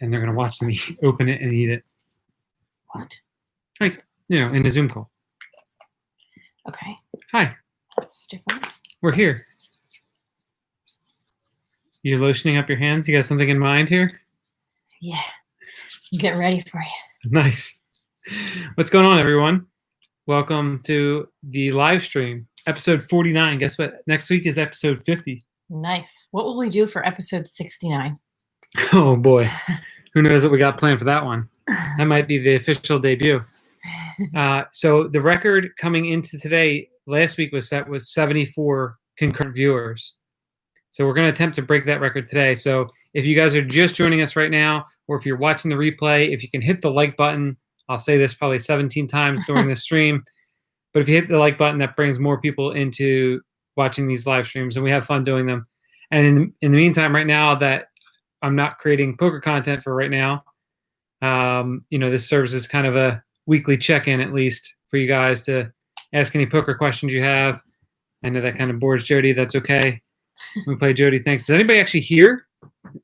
and they're going to watch me open it and eat it. What? Like, in a Zoom call. Okay. Hi. That's different. We're here. You lotioning up your hands? You got something in mind here? Yeah. I'm getting ready for you. Nice. What's going on, everyone? Welcome to the live stream, episode 49. Guess what? Next week is episode 50. Nice. What will we do for episode 69? Oh, boy. Who knows what we got planned for that one? That might be the official debut. So the record coming into today, last week was 74 concurrent viewers. So we're going to attempt to break that record today. So if you guys are just joining us right now, or if you're watching the replay, if you can hit the like button, I'll say this probably 17 times during the stream. But if you hit the like button, that brings more people into watching these live streams, and we have fun doing them. And in the meantime, right now that I'm not creating poker content for right now, this serves as kind of a weekly check-in, at least, for you guys to ask any poker questions you have. I know that kind of bores Jody. That's okay. We play Jody Thinks. Is anybody actually here?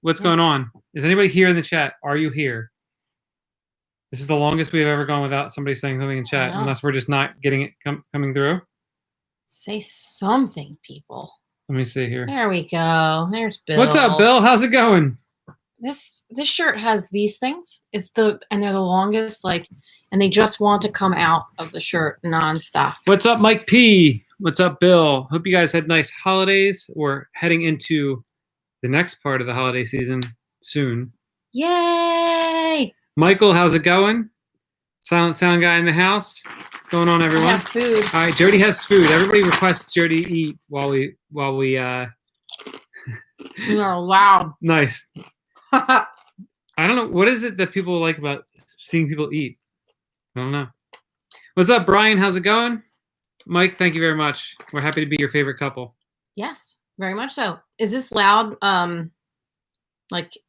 What's going on? Is anybody here in the chat? Are you here? This is the longest we've ever gone without somebody saying something in chat, unless we're just not getting it coming through. Say something, people. Let me see here. There we go. There's Bill. What's up, Bill? How's it going? This shirt has these things. And they're the longest, and they just want to come out of the shirt nonstop. What's up, Mike P? What's up, Bill? Hope you guys had nice holidays. We're heading into the next part of the holiday season soon. Yay! Michael, how's it going? Silent Sound guy in the house. What's going on, everyone? I have food. All right, Jody has food. Everybody requests Jody eat while we You are loud. Nice. I don't know. What is it that people like about seeing people eat? I don't know. What's up, Brian? How's it going? Mike, thank you very much. We're happy to be your favorite couple. Yes, very much so. Is this loud?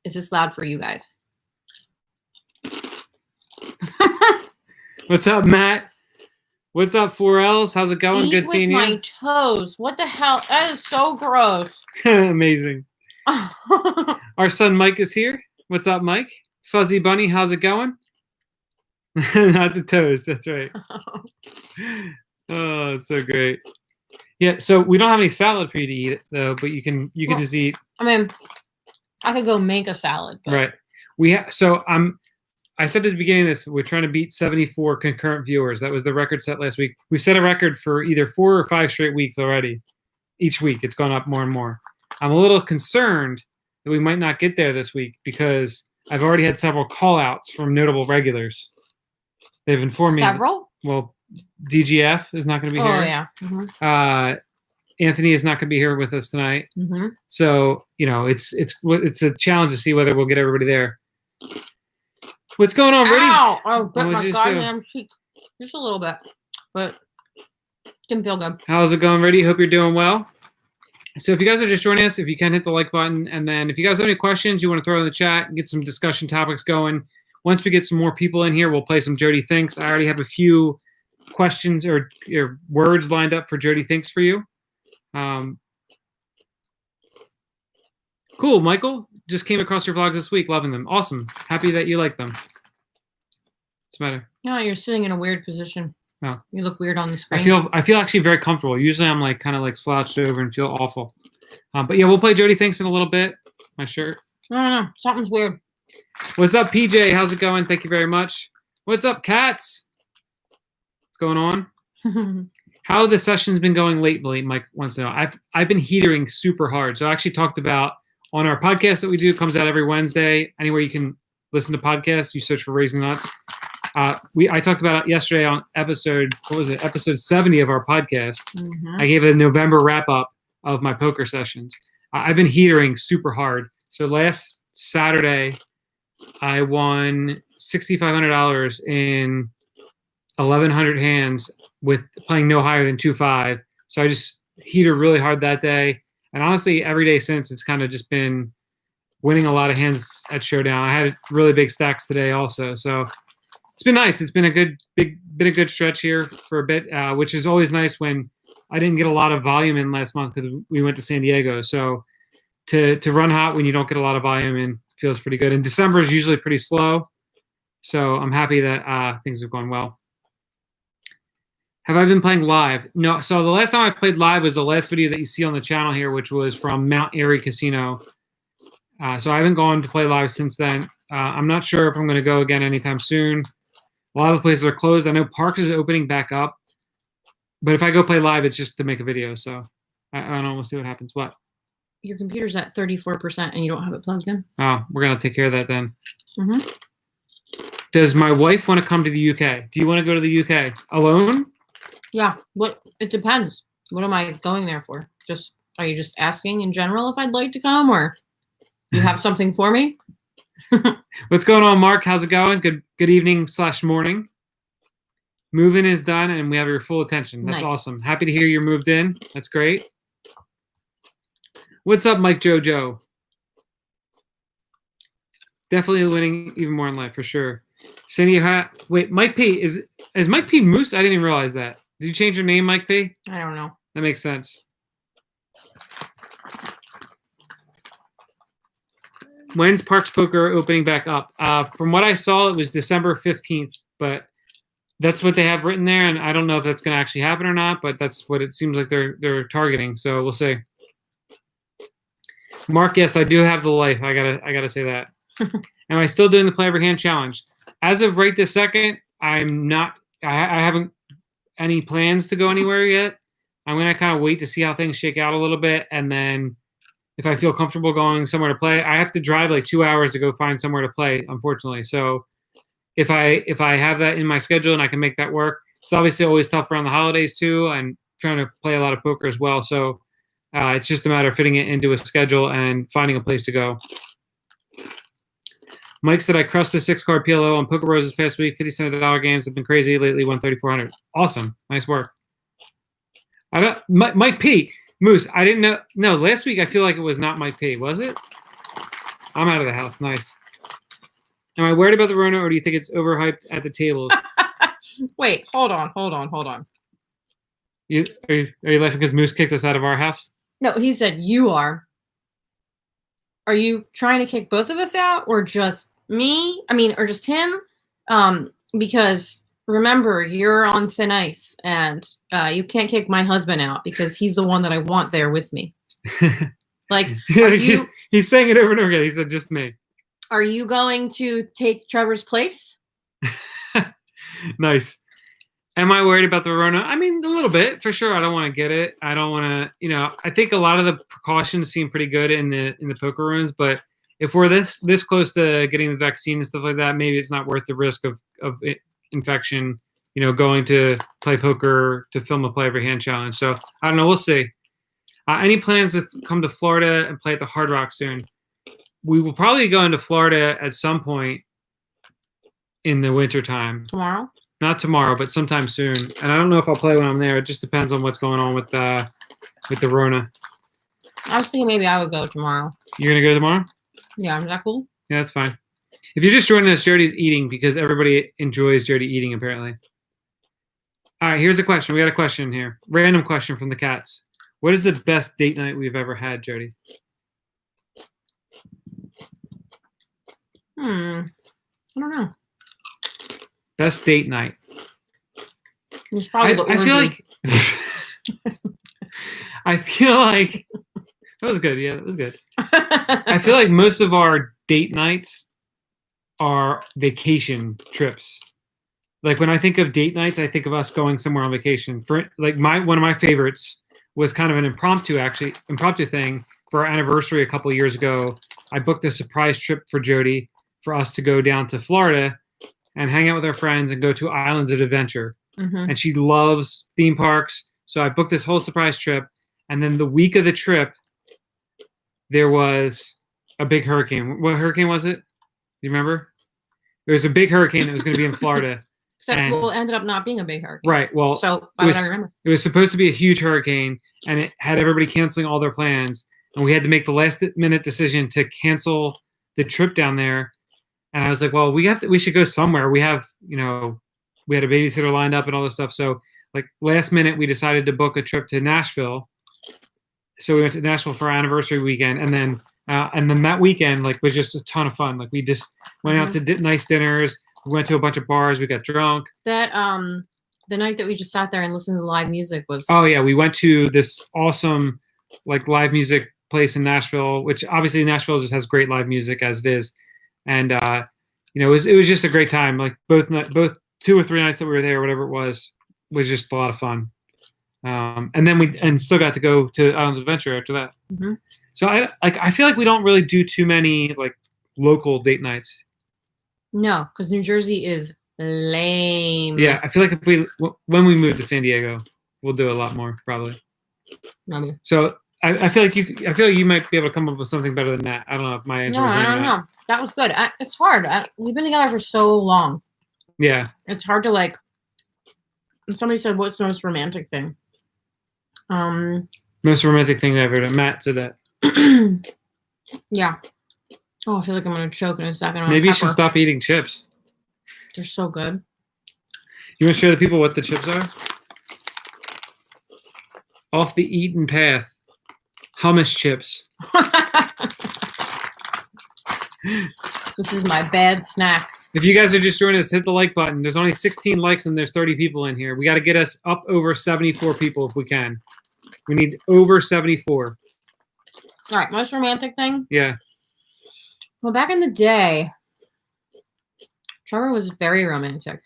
Is this loud for you guys? What's up, Matt? What's up, 4Ls? How's it going? Good seeing you. My toes. What the hell? That is so gross. Amazing. Our son Mike is here. What's up, Mike? Fuzzy Bunny, how's it going? Not the toes. That's right. Oh, so great. Yeah. So we don't have any salad for you to eat, though. But you can just eat. I mean, I could go make a salad. But... Right. We have. So I said at the beginning of this, we're trying to beat 74 concurrent viewers. That was the record set last week. We set a record for either 4 or 5 straight weeks already. Each week, it's gone up more and more. I'm a little concerned that we might not get there this week because I've already had several call-outs from notable regulars. They've informed me. Several? Well, DGF is not going to be here. Oh, yeah. Mm-hmm. Anthony is not going to be here with us tonight. Mm-hmm. So, it's a challenge to see whether we'll get everybody there. What's going on, Rudy? Ow! I bit my goddamn cheek. Just a little bit. But didn't feel good. How's it going, Rudy? Hope you're doing well. So if you guys are just joining us, if you can hit the like button, and then if you guys have any questions you want to throw in the chat and get some discussion topics going, once we get some more people in here, we'll play some Jody Thinks. I already have a few questions or words lined up for Jody Thinks for you. Cool, Michael. Just came across your vlogs this week. Loving them. Awesome. Happy that you like them. What's the matter? No, you're sitting in a weird position. Oh. You look weird on the screen. I feel actually very comfortable. Usually I'm kind of slouched over and feel awful. But yeah, we'll play Jody Thinks in a little bit. My shirt. I don't know. Something's weird. What's up, PJ? How's it going? Thank you very much. What's up, Cats? What's going on? How have the sessions been going lately? Mike wants to know. I've been heatering super hard. So I actually talked about on our podcast that we do, comes out every Wednesday. Anywhere you can listen to podcasts, you search for Raising Nuts. I talked about it yesterday on episode 70 of our podcast. Mm-hmm. I gave a November wrap up of my poker sessions. I've been heatering super hard. So last Saturday, I won $6,500 in 1,100 hands with playing no higher than 2-5. So I just heated really hard that day. And honestly, every day since, it's kind of just been winning a lot of hands at Showdown. I had really big stacks today also. So it's been nice. It's been a good stretch here for a bit, which is always nice when I didn't get a lot of volume in last month because we went to San Diego. So to run hot when you don't get a lot of volume in feels pretty good. And December is usually pretty slow, so I'm happy that things have gone well. Have I been playing live? No. So the last time I played live was the last video that you see on the channel here, which was from Mount Airy Casino. So I haven't gone to play live since then. I'm not sure if I'm going to go again anytime soon. A lot of the places are closed. I know Parks is opening back up, but if I go play live, it's just to make a video. So I don't know. We'll see what happens. What? Your computer's at 34% and you don't have it plugged in. Oh, we're going to take care of that then. Mm-hmm. Does my wife want to come to the UK? Do you want to go to the UK alone? Yeah. It depends. What am I going there for? Are you just asking in general if I'd like to come, or you have something for me? What's going on, Mark? How's it going? Good evening / morning. Move-in is done, and we have your full attention. That's nice. Awesome. Happy to hear you're moved in. That's great. What's up, Mike Jojo? Definitely winning even more in life, for sure. Cindy, wait, Mike P. Is Mike P. Moose? I didn't even realize that. Did you change your name, Mike P? I don't know. That makes sense. When's Parks Poker opening back up? From what I saw, it was December 15th, but that's what they have written there, and I don't know if that's going to actually happen or not, but that's what it seems like they're targeting, so we'll see. Mark, yes, I do have the life. I gotta say that. Am I still doing the play every hand challenge? As of right this second, I'm not. I haven't any plans to go anywhere yet. I'm gonna kind of wait to see how things shake out a little bit, and then if I feel comfortable going somewhere to play, I have to drive like 2 hours to go find somewhere to play, unfortunately. So if I have that in my schedule and I can make that work, it's obviously always tough around the holidays too, and trying to play a lot of poker as well. So it's just a matter of fitting it into a schedule and finding a place to go. Mike said, I crushed the 6-card PLO on Poker Bros this past week. 50-cent dollar games have been crazy lately. Won 3,400. Awesome. Nice work. Mike P. Moose, I didn't know. No, last week I feel like it was not Mike P. Was it? I'm out of the house. Nice. Am I worried about the Rona, or do you think it's overhyped at the tables? Wait, hold on. Are you laughing because Moose kicked us out of our house? No, he said you are. Are you trying to kick both of us out, or just me? I mean, or just him? Because remember, you're on thin ice, and you can't kick my husband out because he's the one that I want there with me. Like, are you? He's saying it over and over again. He said, "Just me." Are you going to take Trevor's place? Nice. Am I worried about the Rona? I mean, a little bit, for sure. I don't want to get it. I don't want to, I think a lot of the precautions seem pretty good in the poker rooms, but if we're this close to getting the vaccine and stuff like that, maybe it's not worth the risk of infection, going to play poker to film a play every hand challenge. So I don't know. We'll see. Any plans to come to Florida and play at the Hard Rock soon? We will probably go into Florida at some point in the wintertime. Tomorrow? Not tomorrow, but sometime soon. And I don't know if I'll play when I'm there. It just depends on what's going on with the Rona. I was thinking maybe I would go tomorrow. You're going to go tomorrow? Yeah, is that cool? Yeah, that's fine. If you're just joining us, Jody's eating because everybody enjoys Jody eating, apparently. All right, here's a question. We got a question here. Random question from the cats. What is the best date night we've ever had, Jody? I don't know. Best date night. It's probably I feel like I feel like that was good. Yeah, that was good. I feel like most of our date nights are vacation trips. Like when I think of date nights, I think of us going somewhere on vacation. For like one of my favorites was kind of an impromptu thing for our anniversary a couple of years ago. I booked a surprise trip for Jody for us to go down to Florida and hang out with our friends and go to Islands of Adventure. Mm-hmm. And she loves theme parks. So I booked this whole surprise trip. And then the week of the trip, there was a big hurricane. What hurricane was it? Do you remember? There was a big hurricane that was going to be in Florida. Except it ended up not being a big hurricane. Right. Well, so why would I remember? It was supposed to be a huge hurricane, and it had everybody canceling all their plans. And we had to make the last minute decision to cancel the trip down there. And I was like, well, we should go somewhere. We have, we had a babysitter lined up and all this stuff. So like last minute, we decided to book a trip to Nashville. So we went to Nashville for our anniversary weekend. And then And then that weekend, like, was just a ton of fun. Like, we just went out to nice dinners. We went to a bunch of bars. We got drunk. That the night that we just sat there and listened to live music was. Oh yeah, we went to this awesome, like, live music place in Nashville, which obviously Nashville just has great live music as it is, and it was just a great time. Like both 2 or 3 nights that we were there, whatever it was just a lot of fun. And then we still got to go to Islands of Adventure after that. Mm-hmm. So I feel like we don't really do too many like local date nights. No, because New Jersey is lame. Yeah, I feel like when we move to San Diego, we'll do a lot more probably. Maybe. So I feel like you might be able to come up with something better than that. I don't know if my answer was I don't know. That was good. It's hard. We've been together for so long. Yeah. It's hard to like. Somebody said, "What's the most romantic thing?" Most romantic thing I've ever done. Matt said that. Yeah. Oh, I feel like I'm gonna choke in a second. Maybe you should stop eating chips. They're so good. You want to show the people what the chips are? Off the eaten path. Hummus chips. This is my bad snack. If you guys are just joining us, hit the like button. There's only 16 likes and there's 30 people in here. We got to get us up over 74 people if we can. We need over 74. All right, most romantic thing? Yeah. Well, back in the day, Trevor was very romantic.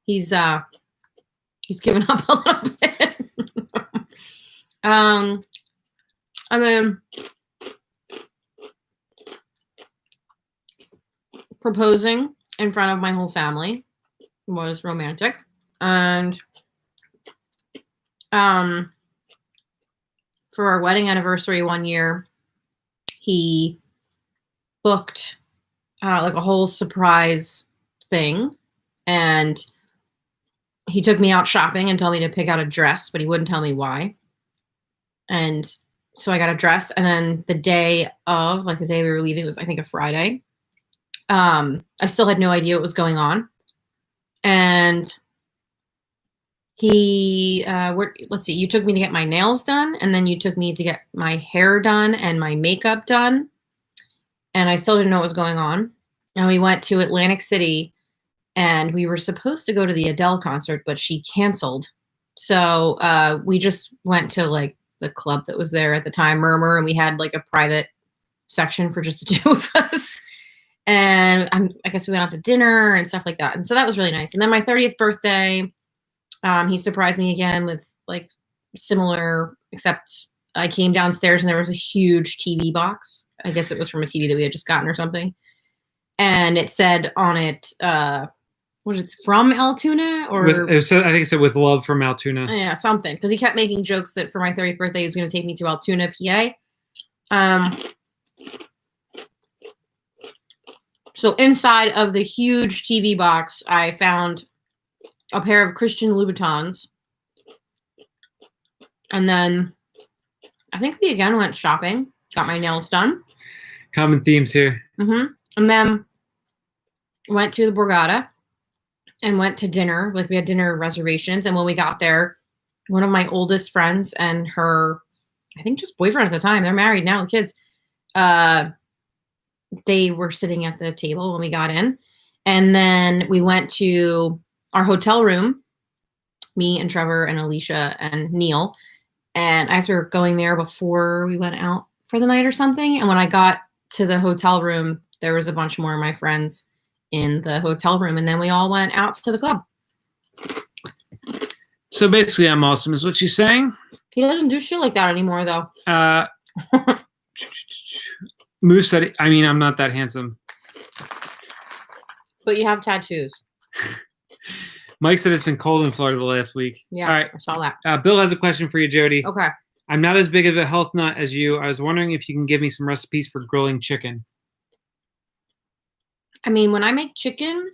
He's given up a little bit. And then proposing in front of my whole family was romantic. And for our wedding anniversary one year, he booked like a whole surprise thing, and he took me out shopping and told me to pick out a dress, but he wouldn't tell me why. And so I got a dress, and then the day we were leaving, it was I think a Friday. I still had no idea what was going on, and he let's see, you took me to get my nails done, and then you took me to get my hair done and my makeup done, and I still didn't know what was going on. And we went to Atlantic City, and we were supposed to go to the Adele concert, but she canceled. So we just went to like the club that was there at the time, Murmur, and we had like a private section for just the two of us. And I guess we went out to dinner and stuff like that. And so that was really nice. And then my 30th birthday, he surprised me again with like similar, except I came downstairs and there was a huge TV box. I guess it was from a TV that we had just gotten or something. And it said on it, what is it, from Altoona? Or I think it said with love from Altoona. Yeah, something. Because he kept making jokes that for my 30th birthday, he was going to take me to Altoona, PA. So inside of the huge TV box, I found a pair of Christian Louboutins. And then I think we again went shopping, got my nails done. Common themes here. Mm-hmm. And then went to the Borgata and went to dinner. Like we had dinner reservations. And when we got there, one of my oldest friends and her, I think just boyfriend at the time, they're married now, kids, they were sitting at the table when we got in. And then we went to our hotel room, me and Trevor and Alicia and Neil. And as we were going there before we went out for the night or something. And when I got to the hotel room, there was a bunch more of my friends in the hotel room. And then we all went out to the club. So basically, I'm awesome is what she's saying. He doesn't do shit like that anymore, though. Moose said, I mean, I'm not that handsome. But you have tattoos. Mike said it's been cold in Florida the last week. Yeah, all right. I saw that. Bill has a question for you, Jody. Okay. I'm not as big of a health nut as you. I was wondering if you can give me some recipes for grilling chicken. I mean, when I make chicken,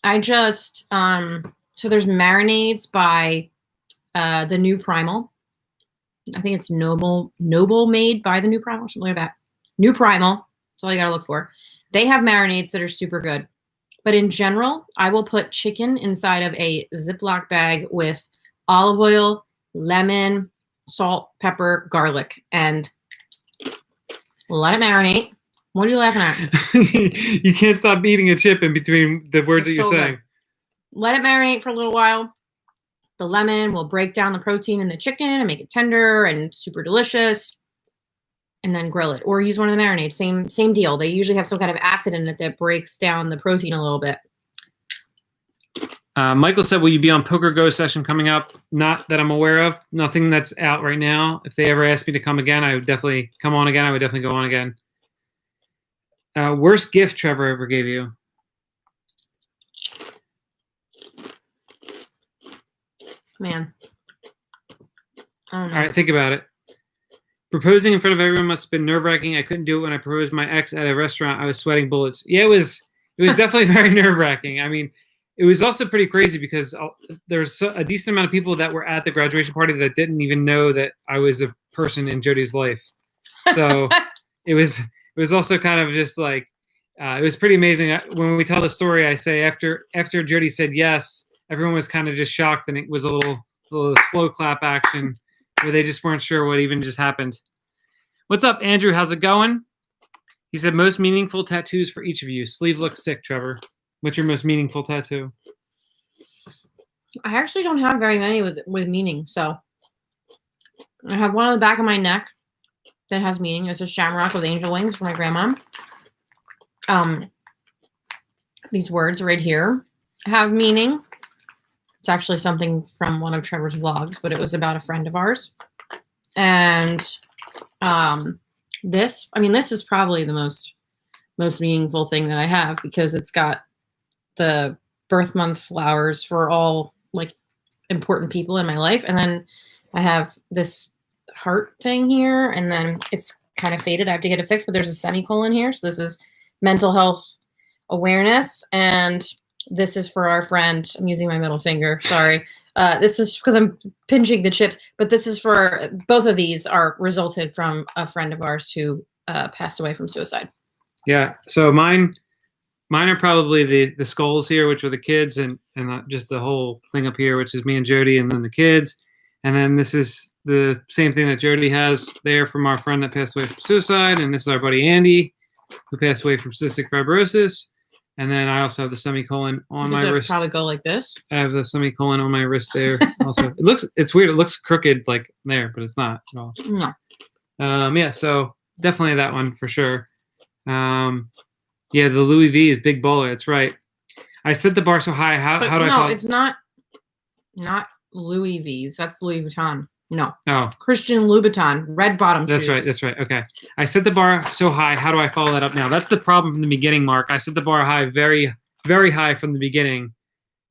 I just, so there's marinades by the New Primal. I think it's Noble made by the New Primal, something like that. New Primal. That's all you gotta look for. They have marinades that are super good. But in general, I will put chicken inside of a Ziploc bag with olive oil, lemon, salt, pepper, garlic, and Let it marinate. What are you laughing at? You can't stop eating a chip in between the words It's that you're so saying. good. Let it marinate for a little while. The lemon will break down the protein in the chicken and make it tender and super delicious. And then grill it or use one of the marinades. Same deal. They usually have some kind of acid in it that breaks down the protein a little bit. Michael said, will you be on Poker Go session coming up? Not that I'm aware of. Nothing that's out right now. If they ever asked me to come again, I would definitely come on again. I would definitely go on again. Worst gift Trevor ever gave you? Man. I don't know. All right, think about it. Proposing in front of everyone must have been nerve-wracking. I couldn't do it when I proposed my ex at a restaurant. I was sweating bullets. Yeah, it was definitely very nerve-wracking. I mean, it was also pretty crazy because there's a decent amount of people that were at the graduation party that didn't even know that I was a person in Jody's life. So it was also kind of just like, it was pretty amazing. When we tell the story, I say after Jody said yes, everyone was kind of just shocked, and it was a little slow clap action where they just weren't sure what even just happened. What's up, Andrew? How's it going? He said, most meaningful tattoos for each of you. Sleeve looks sick, Trevor. What's your most meaningful tattoo? I actually don't have very many with meaning. So I have one on the back of my neck that has meaning. It's a shamrock with angel wings for my grandma. These words right here have meaning. It's actually something from one of Trevor's vlogs, but it was about a friend of ours. And this is probably the most meaningful thing that I have because it's got the birth month flowers for all like important people in my life. And then I have this heart thing here, and then it's kind of faded. I have to get it fixed, but there's a semicolon here. So this is mental health awareness, and this is for our friend. I'm using my middle finger. Sorry. This is because I'm pinching the chips, but this is for both of these are resulted from a friend of ours who passed away from suicide. Yeah. So mine are probably the skulls here, which are the kids, and just the whole thing up here, which is me and Jody, and then the kids. And then this is the same thing that Jody has there from our friend that passed away from suicide. And this is our buddy Andy, who passed away from cystic fibrosis. And then I also have the semicolon on my wrist. Probably go like this. I have the semicolon on my wrist there. Also, it's weird. It looks crooked like there, but it's not at all. No. Yeah. So definitely that one for sure. Yeah, the Louis V is big baller. That's right. I set the bar so high. How do I? No, it's not Louis V's. That's Louis Vuitton. No. Oh. Christian Louboutin, red bottom shoes. That's right. Okay. I set the bar so high. How do I follow that up now? That's the problem from the beginning, Mark. I set the bar high, very, very high from the beginning.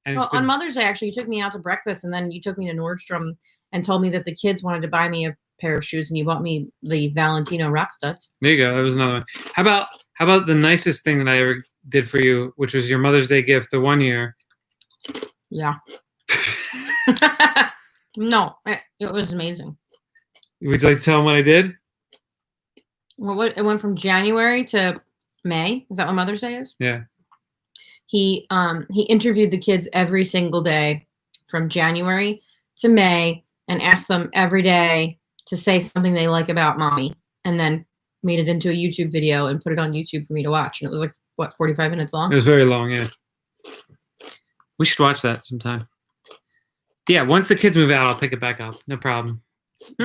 And well, on Mother's Day, actually, you took me out to breakfast, and then you took me to Nordstrom and told me that the kids wanted to buy me a pair of shoes, and you bought me the Valentino rock studs. There you go. That was another one. How about the nicest thing that I ever did for you, which was your Mother's Day gift the 1 year? Yeah. No, it was amazing. Would you like to tell them what I did? Well, it went from January to May. Is that what Mother's Day is? Yeah. He interviewed the kids every single day from January to May and asked them every day to say something they like about mommy, and then made it into a YouTube video and put it on YouTube for me to watch. And it was like, what, 45 minutes long? It was very long, yeah. We should watch that sometime. Yeah, once the kids move out, I'll pick it back up. No problem.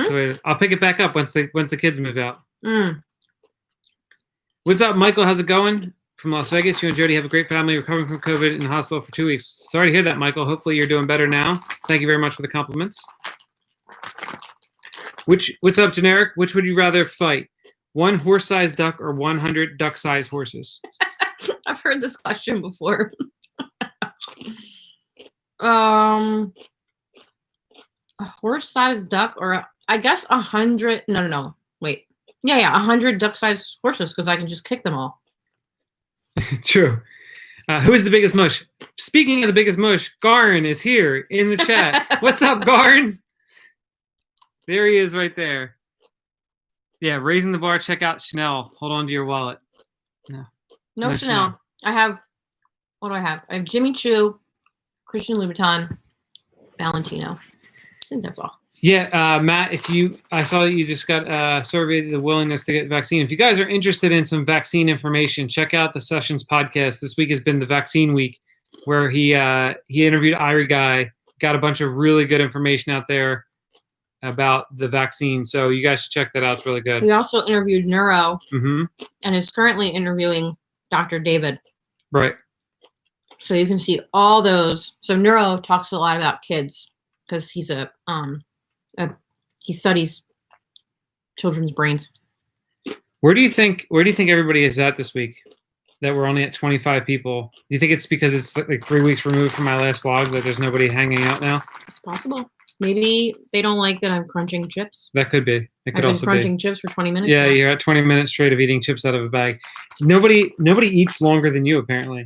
So I'll pick it back up once the kids move out. What's up, Michael? How's it going? From Las Vegas, you and Jody have a great family recovering from COVID in the hospital for 2 weeks. Sorry to hear that, Michael. Hopefully you're doing better now. Thank you very much for the compliments. What's up, Generic? Which would you rather fight? 1 horse-sized duck or 100 duck-sized horses? I've heard this question before. A horse-sized duck, or I guess 100. No. Wait. Yeah. 100 duck-sized horses, because I can just kick them all. True. Who is the biggest mush? Speaking of the biggest mush, Garn is here in the chat. What's up, Garn? There he is right there. Yeah, raising the bar. Check out Chanel. Hold on to your wallet. No Chanel. I have, what do I have? I have Jimmy Choo, Christian Louboutin, Valentino. I think that's all. Yeah, Matt, I saw that you just got surveyed the willingness to get the vaccine. If you guys are interested in some vaccine information, check out the Sessions podcast. This week has been the vaccine week, where he interviewed Irie Guy, got a bunch of really good information out there about the vaccine. So you guys should check that out. It's really good. He also interviewed Neuro Mm-hmm. and is currently interviewing Dr. David. Right. So you can see all those. So Neuro talks a lot about kids because he's he studies children's brains. Where do you think everybody is at this week? That we're only at 25 people. Do you think it's because it's like 3 weeks removed from my last vlog that there's nobody hanging out now? It's possible. Maybe they don't like that I'm crunching chips. That could be. It could I've also been crunching be. chips for 20 minutes. Yeah, now. you're at 20 minutes straight of eating chips out of a bag. Nobody eats longer than you, apparently.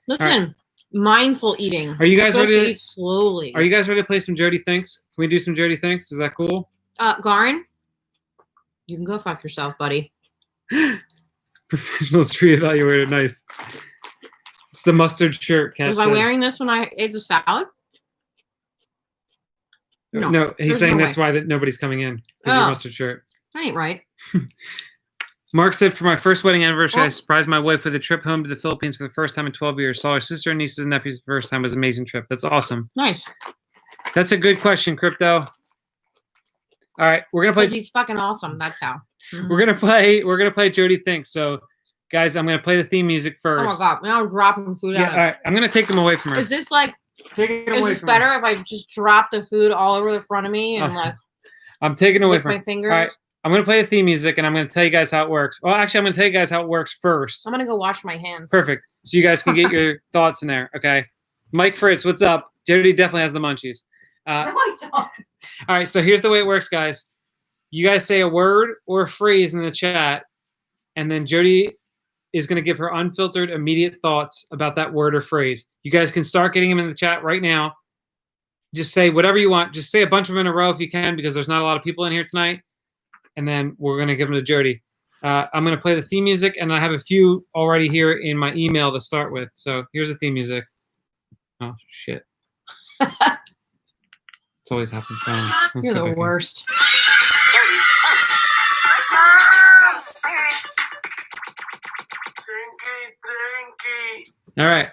Listen, mindful eating. Are you guys You're supposed ready to eat slowly? Are you guys ready to play some Jody Thinks? Can we do some Jody Thinks? Is that cool? Garin, you can go fuck yourself, buddy. Professional tree evaluator. Nice. It's the mustard shirt. Kat Was I said. wearing this when I ate the salad? No, he's there's saying no that's way. why that nobody's coming in. Because your mustard shirt. That ain't right. Mark said, for my first wedding anniversary, I Oh. surprised my wife with a trip home to the Philippines for the first time in 12 years. Saw her sister and nieces and nephews the first time. It was an amazing trip. That's awesome. Nice. That's a good question, Crypto. All right, we're gonna Because play. he's fucking awesome. That's how. We're gonna play Jody Thinks. So, guys, I'm gonna play the theme music Oh first. my god! Now I'm dropping food Yeah, out. all right. I'm gonna take them away from her. Is this like? Take it Is away this from better her. if I just drop the food all over the front of me and Oh, like I'm taking it away lick from my her. fingers? All right, I'm gonna play the theme music, and I'm gonna tell you guys how it works. Well, actually, I'm gonna tell you guys how it works first. I'm gonna go wash my hands. Perfect. So you guys can get your thoughts in there. Okay. Mike Fritz, what's up? Jody definitely has the munchies. No, I don't. All right. So here's the way it works, guys. You guys say a word or a phrase in the chat, and then Jody is going to give her unfiltered, immediate thoughts about that word or phrase. You guys can start getting them in the chat right now. Just say whatever you want. Just say a bunch of them in a row if you can, because there's not a lot of people in here tonight. And then we're going to give them to Jody. I'm going to play the theme music, and I have a few already here in my email to start with. So here's the theme music. Oh, shit. It's always happens. Let's You're go the back in. worst. All right.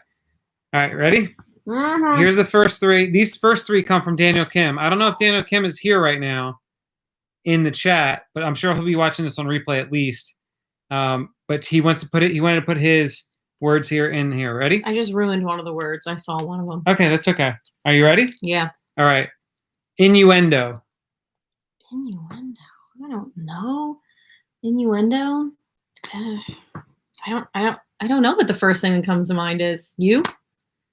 All right, ready? Mhm. Here's the first three. These first three come from Daniel Kim. I don't know if Daniel Kim is here right now in the chat, but I'm sure he'll be watching this on replay at least. But he wanted to put his words here in here. Ready? I just ruined one of the words. I saw one of them. Okay, that's okay. Are you ready? Yeah. All right. Innuendo. Innuendo. I don't know. Innuendo. I don't know what the first thing that comes to mind is. You?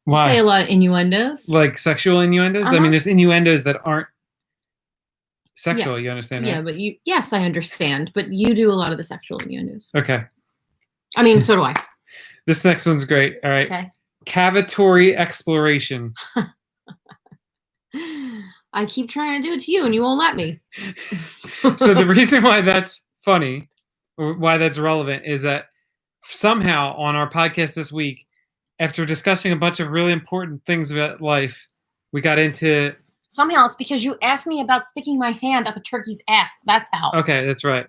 Why? Say a lot of innuendos. Like sexual innuendos? I mean, Uh-huh. there's innuendos that aren't sexual. You understand Yeah, that? but yes, I understand. But you do a lot of the sexual innuendos. Okay. I mean, so do I. This next one's great. All right. Okay. Cavatory exploration. I keep trying to do it to you and you won't let me. So the reason why that's funny, or why that's relevant, is that somehow on our podcast this week, after discussing a bunch of really important things about life, we got into. Somehow it's because you asked me about sticking my hand up a turkey's ass. That's how. Okay, that's right.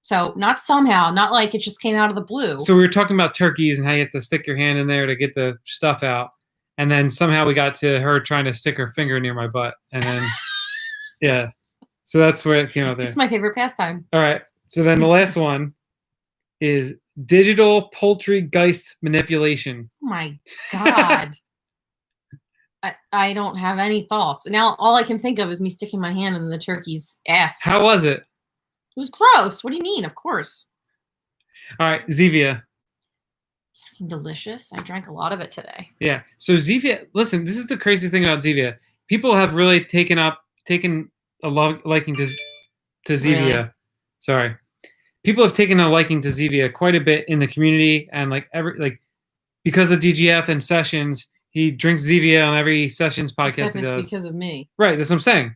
So not somehow, not like it just came out of the blue. So we were talking about turkeys and how you have to stick your hand in there to get the stuff out. And then somehow we got to her trying to stick her finger near my butt. And then, yeah. So that's where it came out there. It's my favorite pastime. All right. So then the last one is digital poultrygeist manipulation. Oh my God. I don't have any thoughts. Now all I can think of is me sticking my hand in the turkey's ass. How was it? It was gross. What do you mean? Of course. All right, Zevia. Fucking delicious. I drank a lot of it today. Yeah. So Zevia, listen, this is the craziest thing about Zevia. People have really taken a liking to Zevia. Really? Sorry. People have taken a liking to Zevia quite a bit in the community, and because of DGF and Sessions, he drinks Zevia on every Sessions podcast Except he it's does. because of me. Right, that's what I'm saying.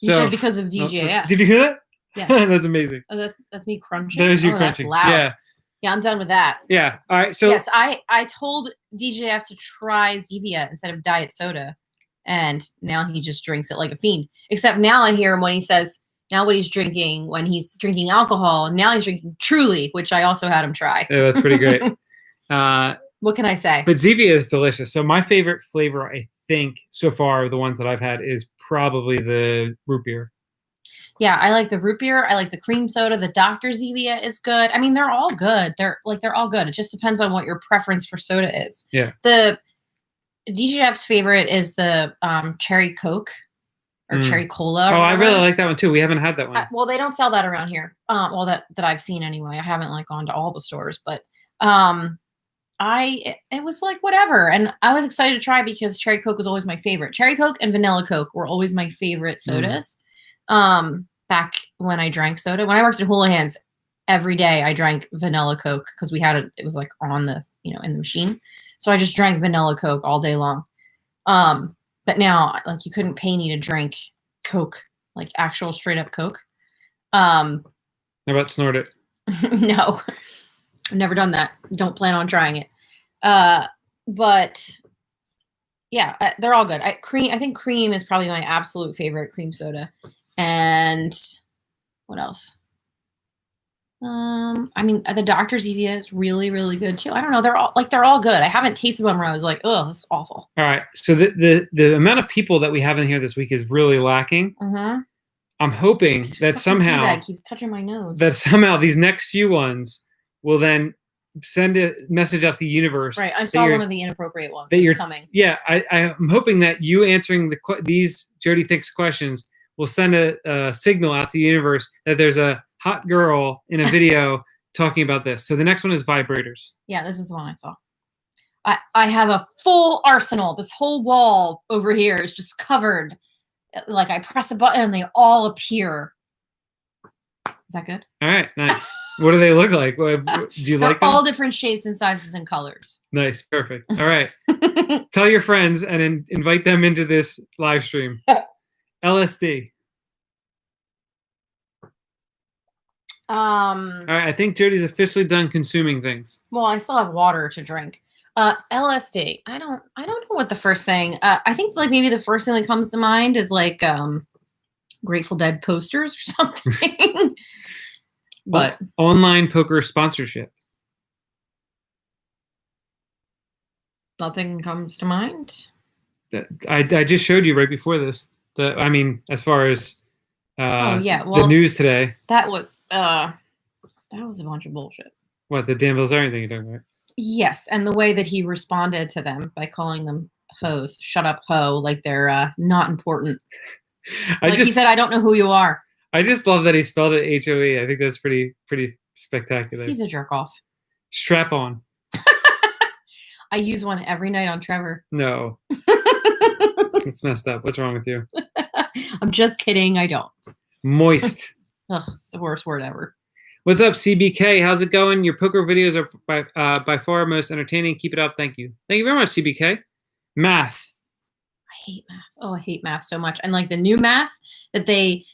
You said because of DJF. Did you hear that? Yes. That's amazing. Oh, that's me crunching. That is you Oh, crunching. That's loud. Yeah. Yeah, I'm done with that. Yeah. All right. So yes, I told DJF to try Zevia instead of diet soda. and now he just drinks it like a fiend. Except now I hear him when he says, now what he's drinking, when he's drinking alcohol, now he's drinking Truly, which I also had him try. Yeah, that's pretty great. What can I say? But Zevia is delicious. So my favorite flavor, I think, so far, the ones that I've had, is probably the root beer. Yeah, I like the root beer. I like the cream soda. The Dr. Zevia is good. I mean, they're all good. They're all good. It just depends on what your preference for soda is. Yeah. The DJF's favorite is the cherry Coke or cherry cola. Oh, I really like that one too. We haven't had that one. Well, they don't sell that around here. Well, that I've seen anyway. I haven't like gone to all the stores, but it was like whatever, and I was excited to try because cherry Coke was always my favorite. Cherry Coke and vanilla Coke were always my favorite sodas. Back when I drank soda, when I worked at Houlihan's, every day I drank vanilla Coke because we had it was like on the in the machine, so I just drank vanilla Coke all day long. But now like you couldn't pay me to drink Coke, like actual straight up Coke. How about snort it? No, I've never done that. Don't plan on trying it. But yeah, they're all good. I think cream is probably my absolute favorite cream soda. And what else? I mean, the Dr. Zevia is really, really good too. I don't know. They're all good. I haven't tasted one where I was like, oh, this is awful. All right. So the amount of people that we have in here this week is really lacking. Mm-hmm. I'm hoping that somehow keeps touching my nose. That somehow these next few ones will then send a message out to the universe. Right. I saw one of the inappropriate ones that's coming. Yeah. I'm hoping that you answering these Jody Thinks questions will send a signal out to the universe that there's a hot girl in a video talking about this. So the next one is vibrators. Yeah, this is the one I saw. I have a full arsenal. This whole wall over here is just covered. Like I press a button and they all appear. Is that good? All right, nice. What do they look like? Do you like them? All different shapes and sizes and colors. Nice, perfect. All right. Tell your friends and invite them into this live stream. LSD. All right, I think Jody's officially done consuming things. Well, I still have water to drink. LSD. I don't know what the first thing. I think like maybe the first thing that comes to mind is like Grateful Dead posters or something. But online poker sponsorship. Nothing comes to mind. I just showed you right before this. I mean, as far as the news today. That was a bunch of bullshit. What, the Dan Bilzerian thing you're talking about? Yes, and the way that he responded to them by calling them hoes, shut up ho, like they're not important. He said, I don't know who you are. I just love that he spelled it H-O-E. I think that's pretty spectacular. He's a jerk off. Strap on. I use one every night on Trevor. No. It's messed up. What's wrong with you? I'm just kidding. I don't. Moist. Ugh, it's the worst word ever. What's up, CBK? How's it going? Your poker videos are by far most entertaining. Keep it up. Thank you. Thank you very much, CBK. Math. I hate math. Oh, I hate math so much. And like the new math that the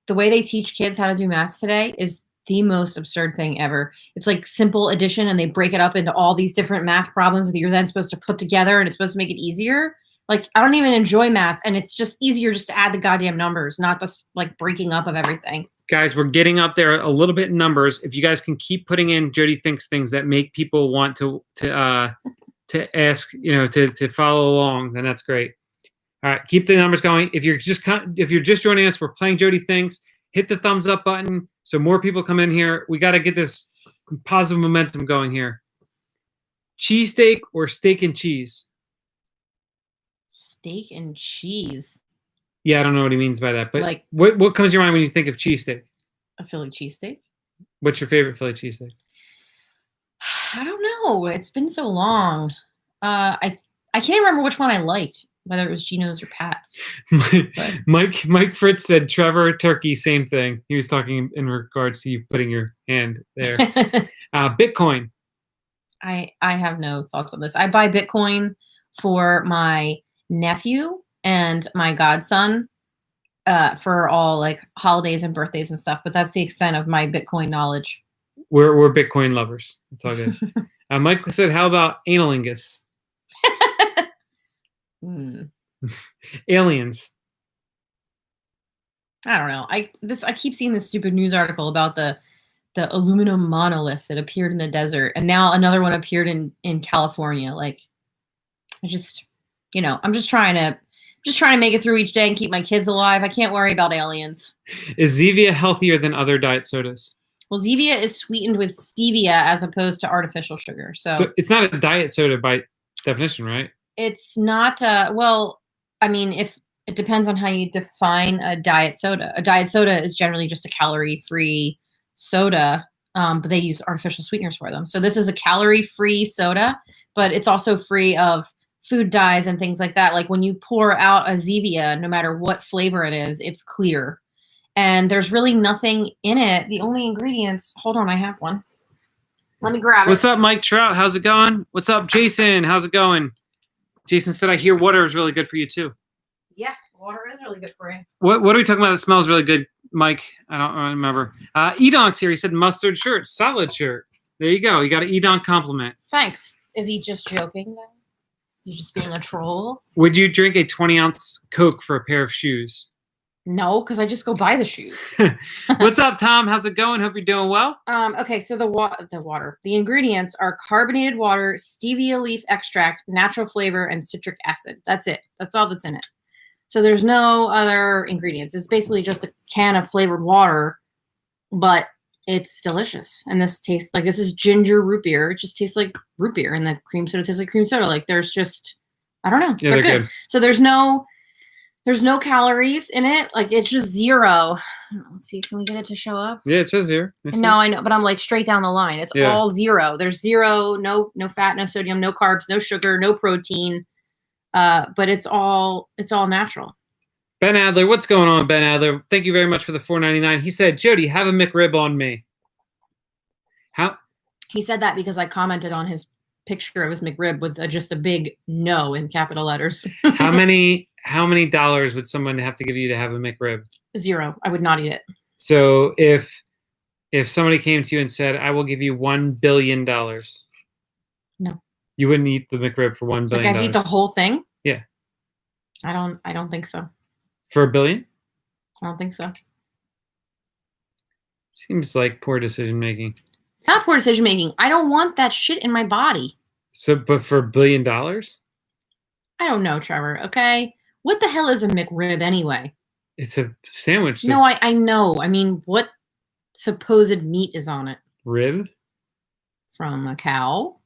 way they teach kids how to do math today is the most absurd thing ever. It's like simple addition and they break it up into all these different math problems that you're then supposed to put together and it's supposed to make it easier. Like, I don't even enjoy math, and it's just easier just to add the goddamn numbers, not this, like, breaking up of everything. Guys, we're getting up there a little bit in numbers. If you guys can keep putting in Jody Thinks things that make people want to ask, to follow along, then that's great. All right, keep the numbers going. If you're just joining us, we're playing Jody Thinks. Hit the thumbs up button so more people come in here. We got to get this positive momentum going here. Cheesesteak or steak and cheese? Steak and cheese. Yeah, I don't know what he means by that, but like, what comes to your mind when you think of cheesesteak? A Philly cheesesteak. What's your favorite Philly cheesesteak? I don't know. It's been so long. I can't remember which one I liked, whether it was Geno's or Pat's. Mike Fritz said Trevor turkey, same thing. He was talking in regards to you putting your hand there. Bitcoin. I have no thoughts on this. I buy Bitcoin for my nephew and my godson for all like holidays and birthdays and stuff, but that's the extent of my Bitcoin knowledge. We're Bitcoin lovers. It's all good. Mike said, how about analingus? Aliens. I don't know. I keep seeing this stupid news article about the aluminum monolith that appeared in the desert, and now another one appeared in California. Like, I just, I'm just trying to make it through each day and keep my kids alive. I can't worry about aliens. Is Zevia healthier than other diet sodas? Well, Zevia is sweetened with stevia as opposed to artificial sugar. So it's not a diet soda by definition, right? It's not. Well, I mean, if it depends on how you define a diet soda. A diet soda is generally just a calorie-free soda, but they use artificial sweeteners for them. So this is a calorie-free soda, but it's also free of food dyes and things like that. Like when you pour out a Zevia, no matter what flavor it is, it's clear. And there's really nothing in it. The only ingredients, hold on, I have one. Let me grab it. What's up, Mike Trout? How's it going? What's up, Jason? How's it going? Jason said, I hear water is really good for you too. Yeah, water is really good for you. What are we talking about that smells really good, Mike? I don't remember. Edonk's here. He said mustard shirt, solid shirt. There you go. You got an Edonk compliment. Thanks. Is he just joking though? Is he just being a troll? Would you drink a 20-ounce Coke for a pair of shoes? No, because I just go buy the shoes. What's up, Tom? How's it going? Hope you're doing well. Okay, so the water. The ingredients are carbonated water, stevia leaf extract, natural flavor, and citric acid. That's it. That's all that's in it. So there's no other ingredients. It's basically just a can of flavored water, but it's delicious. And this tastes like, this is ginger root beer. It just tastes like root beer, and the cream soda tastes like cream soda. Like there's just, I don't know. Yeah, they're good. So there's no calories in it. Like it's just zero. Let's see, can we get it to show up? Yeah, it says here. No, I know, but I'm like straight down the line. It's all zero. There's zero, no fat, no sodium, no carbs, no sugar, no protein. But it's all natural. Ben Adler, what's going on, Ben Adler? Thank you very much for the $4.99. He said, Jody, have a McRib on me. How? He said that because I commented on his picture of his McRib with just a big no in capital letters. How many dollars would someone have to give you to have a McRib? Zero. I would not eat it. So if somebody came to you and said, I will give you $1 billion. No. You wouldn't eat the McRib for $1 billion. Like I'd eat the whole thing? Yeah. I don't think so. For $1 billion? I don't think so. Seems like poor decision making. It's not poor decision making. I don't want that shit in my body. So, but for $1 billion? I don't know, Trevor. Okay. What the hell is a McRib anyway? It's a sandwich. No, I know. I mean, what supposed meat is on it? Rib? From a cow?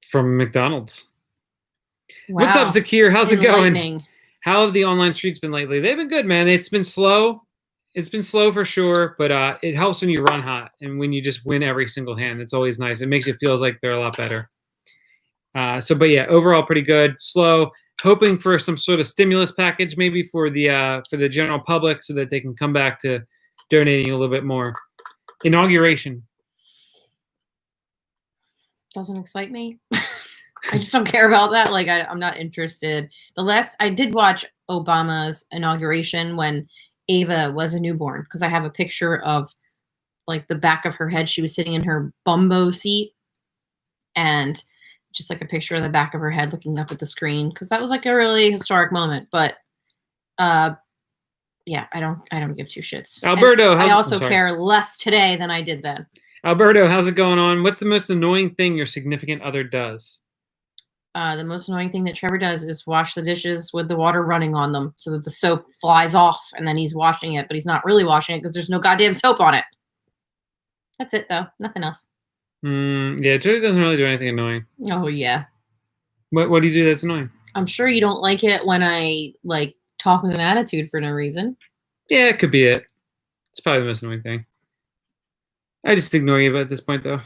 From McDonald's. Wow. What's up, Zakir? How's it going? How have the online streaks been lately? They've been good, man. It's been slow. It's been slow for sure, but it helps when you run hot and when you just win every single hand. It's always nice. It makes you feel like they're a lot better. But yeah, overall pretty good. Slow. Hoping for some sort of stimulus package maybe for the general public so that they can come back to donating a little bit more. Inauguration. Doesn't excite me. I just don't care about that. Like I'm not interested. I did watch Obama's inauguration when Ava was a newborn because I have a picture of like the back of her head. She was sitting in her bumbo seat and just like a picture of the back of her head looking up at the screen because that was like a really historic moment. But yeah, I don't give two shits. Alberto, I also care less today than I did then. Alberto, how's it going on? What's the most annoying thing your significant other does? The most annoying thing that Trevor does is wash the dishes with the water running on them so that the soap flies off and then he's washing it, but he's not really washing it because there's no goddamn soap on it. That's it, though. Nothing else. Yeah, Jody doesn't really do anything annoying. Oh, yeah. What do you do that's annoying? I'm sure you don't like it when I, like, talk with an attitude for no reason. Yeah, it could be it. It's probably the most annoying thing. I just ignore you at this point, though.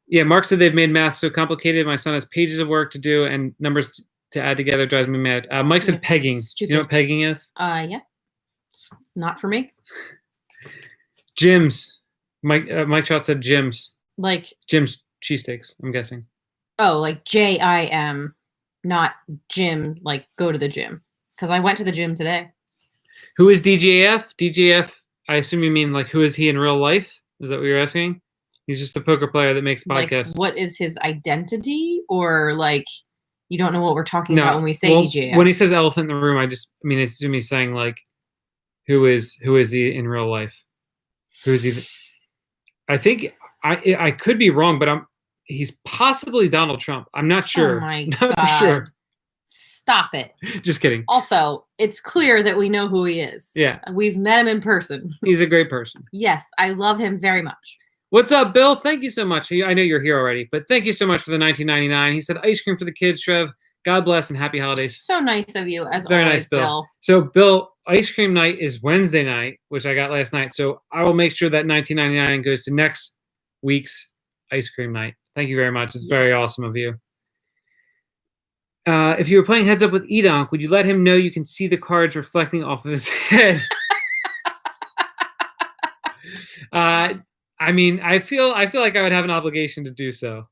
Yeah, Mark said they've made math so complicated. My son has pages of work to do, and numbers to add together drives me mad. Mike said pegging. Stupid. Do you know what pegging is? Yeah. It's not for me. Gyms. Mike Trout said gyms. Like Gyms cheesesteaks, I'm guessing. Oh, like JIM, not gym, like go to the gym. Because I went to the gym today. Who is DJF? DJF, I assume you mean like who is he in real life? Is that what you're asking? He's just a poker player that makes podcasts. Like, what is his identity? Or like, You don't know what we're talking about when we say DJF. When he says elephant in the room, I assume he's saying like, who is he in real life? Who is he? I think I could be wrong, but he's possibly Donald Trump. I'm not sure. Oh my God. For sure. Stop it. Just kidding. Also, it's clear that we know who he is. Yeah. We've met him in person. He's a great person. Yes, I love him very much. What's up, Bill? Thank you so much. I know you're here already, but thank you so much for the $19.99. He said ice cream for the kids, Trev. God bless and happy holidays. So nice of you, as very always, nice, Bill. So, Bill, ice cream night is Wednesday night, which I got last night. So I will make sure that $19.99 goes to next week's ice cream night. Thank you very much. It's very awesome of you. If you were playing Heads Up with Edonk, would you let him know you can see the cards reflecting off of his head? I mean, I feel like I would have an obligation to do so.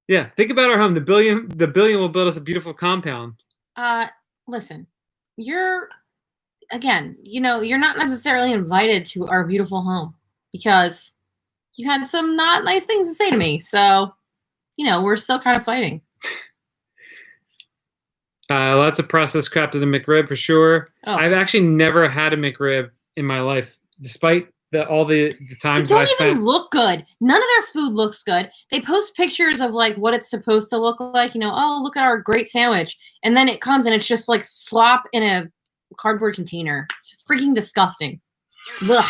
Yeah, think about our home. The billion will build us a beautiful compound. Listen, you're not necessarily invited to our beautiful home because you had some not nice things to say to me. So, we're still kind of fighting. Lots of processed crap to the McRib for sure. Oh. I've actually never had a McRib in my life, despite all the times that I spent. They don't even look good. None of their food looks good. They post pictures of like what it's supposed to look like. Oh, look at our great sandwich. And then it comes and it's just like slop in a cardboard container. It's freaking disgusting. Ugh.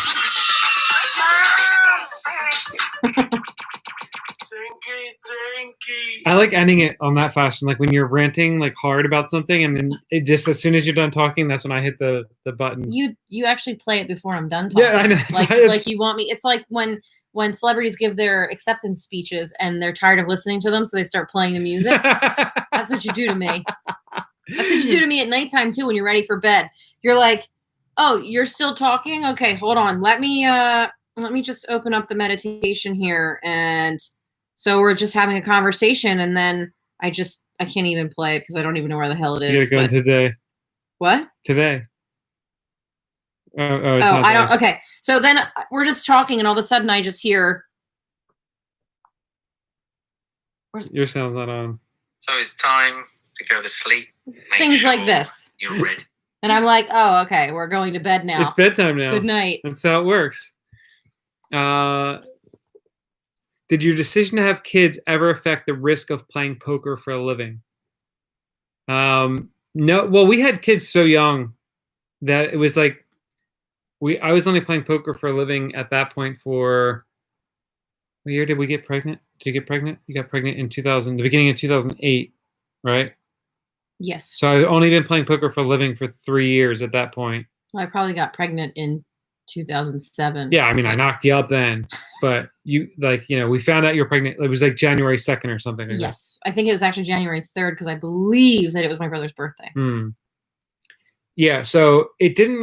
I like ending it on that fashion, like when you're ranting like hard about something, and then it just as soon as you're done talking, that's when I hit the button. You actually play it before I'm done talking. Yeah, I know. Like you want me. It's like when celebrities give their acceptance speeches and they're tired of listening to them, so they start playing the music. That's what you do to me. That's what you do to me at nighttime too. When you're ready for bed, you're like, "Oh, you're still talking? Okay, hold on. Let me just open up the meditation here." And so we're just having a conversation, and then I can't even play it because I don't even know where the hell it is. You gotta go today. What? Today. I don't. Okay, so then we're just talking, and all of a sudden I just hear. Your sound's not on. So it's time to go to sleep. Things like this. You're ready. And I'm like, oh, okay, we're going to bed now. It's bedtime now. Good night. That's how it works. Did your decision to have kids ever affect the risk of playing poker for a living? No. Well, we had kids so young that it was like I was only playing poker for a living at that point. For what year did we get pregnant? Did you get pregnant? You got pregnant in the beginning of 2008, right? Yes. So I've only been playing poker for a living for 3 years at that point. Well, I probably got pregnant in 2007. Yeah, I mean, I knocked you up then, but we found out you were pregnant. It was like January 2nd or something. Yes, I think it was actually January 3rd because I believe that it was my brother's birthday. Yeah, so it didn't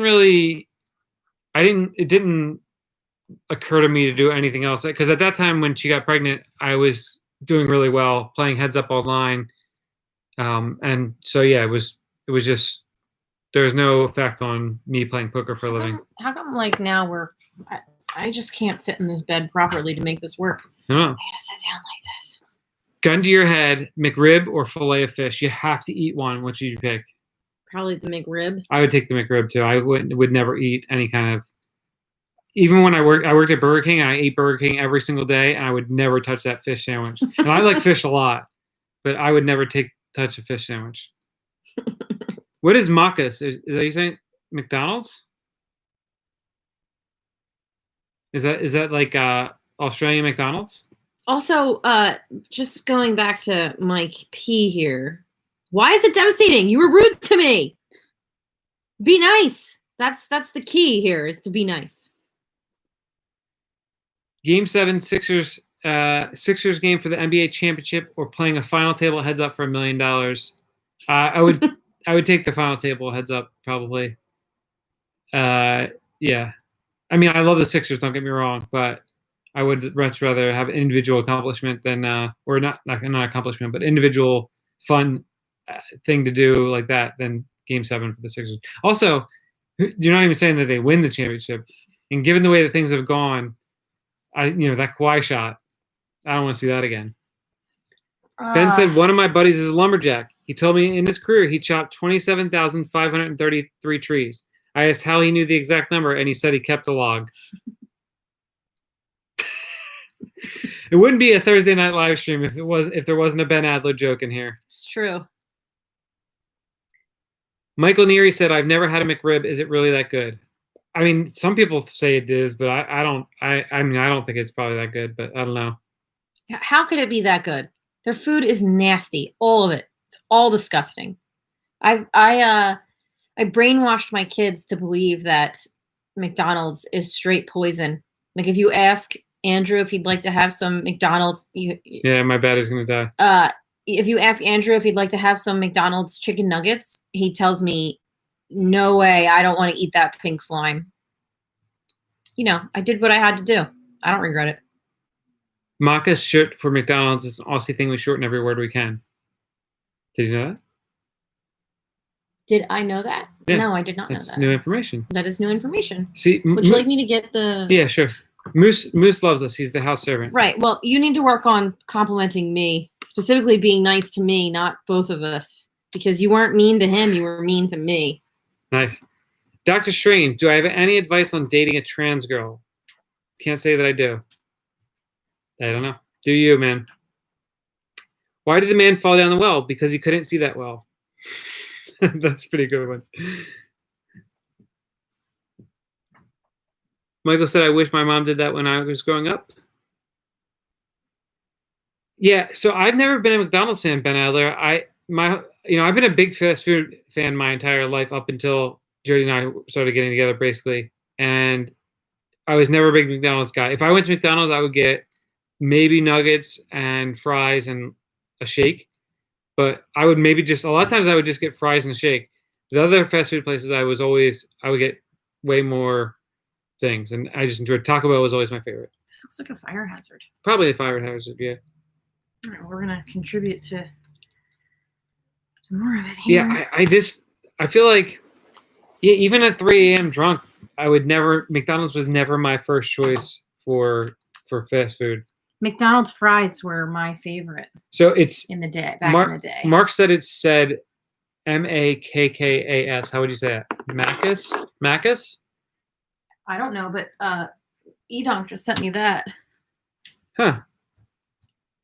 occur to me to do anything else because at that time when she got pregnant, I was doing really well playing Heads Up online, and so yeah, it was just. There was no effect on me playing poker for a living. How come like now I just can't sit in this bed properly to make this work? I gotta sit down like this. Gun to your head, McRib or fillet of fish. You have to eat one. What should you pick? Probably the McRib. I would take the McRib too. I would never eat any kind of. Even when I worked at Burger King and I ate Burger King every single day, and I would never touch that fish sandwich. And I like fish a lot, but I would never touch a fish sandwich. What is Macca's? Is that you saying McDonald's? Is that like Australian McDonald's? Also, just going back to Mike P here. Why is it devastating? You were rude to me. Be nice. That's the key here is to be nice. Game 7 Sixers game for the NBA championship or playing a final table Heads Up for $1 million. I would take the final table Heads Up probably. Yeah. I mean, I love the Sixers, don't get me wrong, but I would much rather have an individual accomplishment than or not accomplishment, but individual fun thing to do like that than Game 7 for the Sixers. Also, you're not even saying that they win the championship. And given the way that things have gone, that Kawhi shot, I don't want to see that again. Ben said, one of my buddies is a lumberjack. He told me in his career he chopped 27,533 trees. I asked how he knew the exact number, and he said he kept a log. It wouldn't be a Thursday night live stream if there wasn't a Ben Adler joke in here. It's true. Michael Neary said, I've never had a McRib. Is it really that good? I mean, some people say it is, but I don't think it's probably that good, but I don't know. How could it be that good? Their food is nasty. All of it. It's all disgusting. I brainwashed my kids to believe that McDonald's is straight poison. Like if you ask Andrew if he'd like to have some McDonald's, yeah, my battery's gonna die. If you ask Andrew if he'd like to have some McDonald's chicken nuggets, he tells me, "No way, I don't want to eat that pink slime." You know, I did what I had to do. I don't regret it. Macca's short for McDonald's is an Aussie thing. We shorten every word we can. Did you know that? Did I know that? Yeah, no, I did not know that's that. new information. That is new information. See, would you like me to get the? Yeah, sure. Moose loves us. He's the house servant. Right. Well, you need to work on complimenting me, specifically being nice to me, not both of us, because you weren't mean to him. You were mean to me. Nice. Dr. Strange, do I have any advice on dating a trans girl? Can't say that I do. I don't know. Do you, man? Why did the man fall down the well? Because he couldn't see that well. That's a pretty good one. Michael said, I wish my mom did that when I was growing up. Yeah, so I've never been a McDonald's fan, Ben Adler. I've been a big fast food fan my entire life up until Jody and I started getting together, basically. And I was never a big McDonald's guy. If I went to McDonald's, I would get maybe nuggets and fries and a shake. But I would maybe a lot of times I would just get fries and a shake. The other fast food places I would get way more things. And I just enjoyed Taco Bell was always my favorite. This looks like a fire hazard. Probably a fire hazard, yeah. All right, we're going to contribute to more of it here. Yeah, I feel like, yeah, even at 3 a.m. drunk, McDonald's was never my first choice for fast food. McDonald's fries were my favorite. So it's in the day. Mark said it said Makkas. How would you say that? Macca's? I don't know, but Edonk just sent me that. Huh.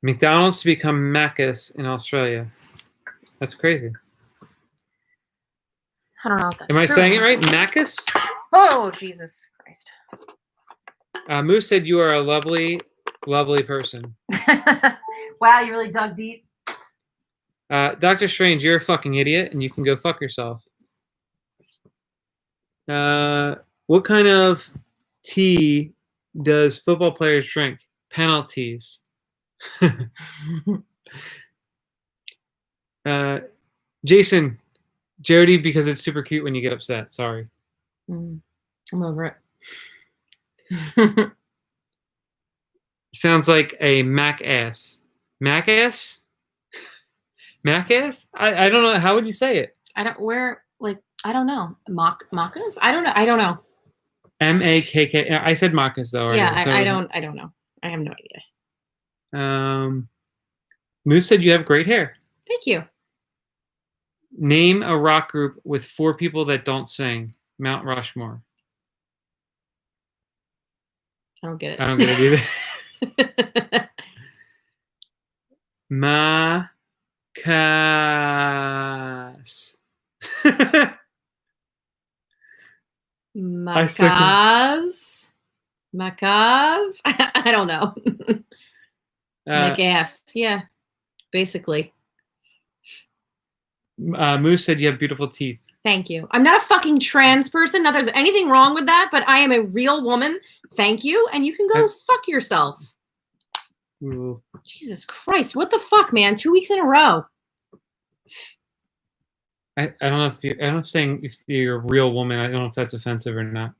McDonald's to become Macca's in Australia. That's crazy. I don't know if that's Am I true. saying it right? Macca's? Oh, Jesus Christ. Moose said you are a lovely, lovely person. Wow, you really dug deep. Dr. Strange, you're a fucking idiot, and you can go fuck yourself. What kind of tea does football players drink? Penalties. Jason, Jody, because it's super cute when you get upset. Sorry. I'm over it. Sounds like a Mac ass. Mac ass? Mac ass? I don't know. How would you say it? I don't know. Macca's? I don't know. Makk. I said Macca's though. Already, yeah, so I don't know. I have no idea. Moose said you have great hair. Thank you. Name a rock group with 4 people that don't sing. Mount Rushmore. I don't get it. I don't get it either. Macca's. Macca's? I don't know. Macca's. Yeah, basically. Moose said you have beautiful teeth. Thank you. I'm not a fucking trans person. Not there's anything wrong with that, but I am a real woman. Thank you. And you can go fuck yourself. Ooh. Jesus Christ. What the fuck, man? 2 weeks in a row. I don't know if saying if you're a real woman, I don't know if that's offensive or not.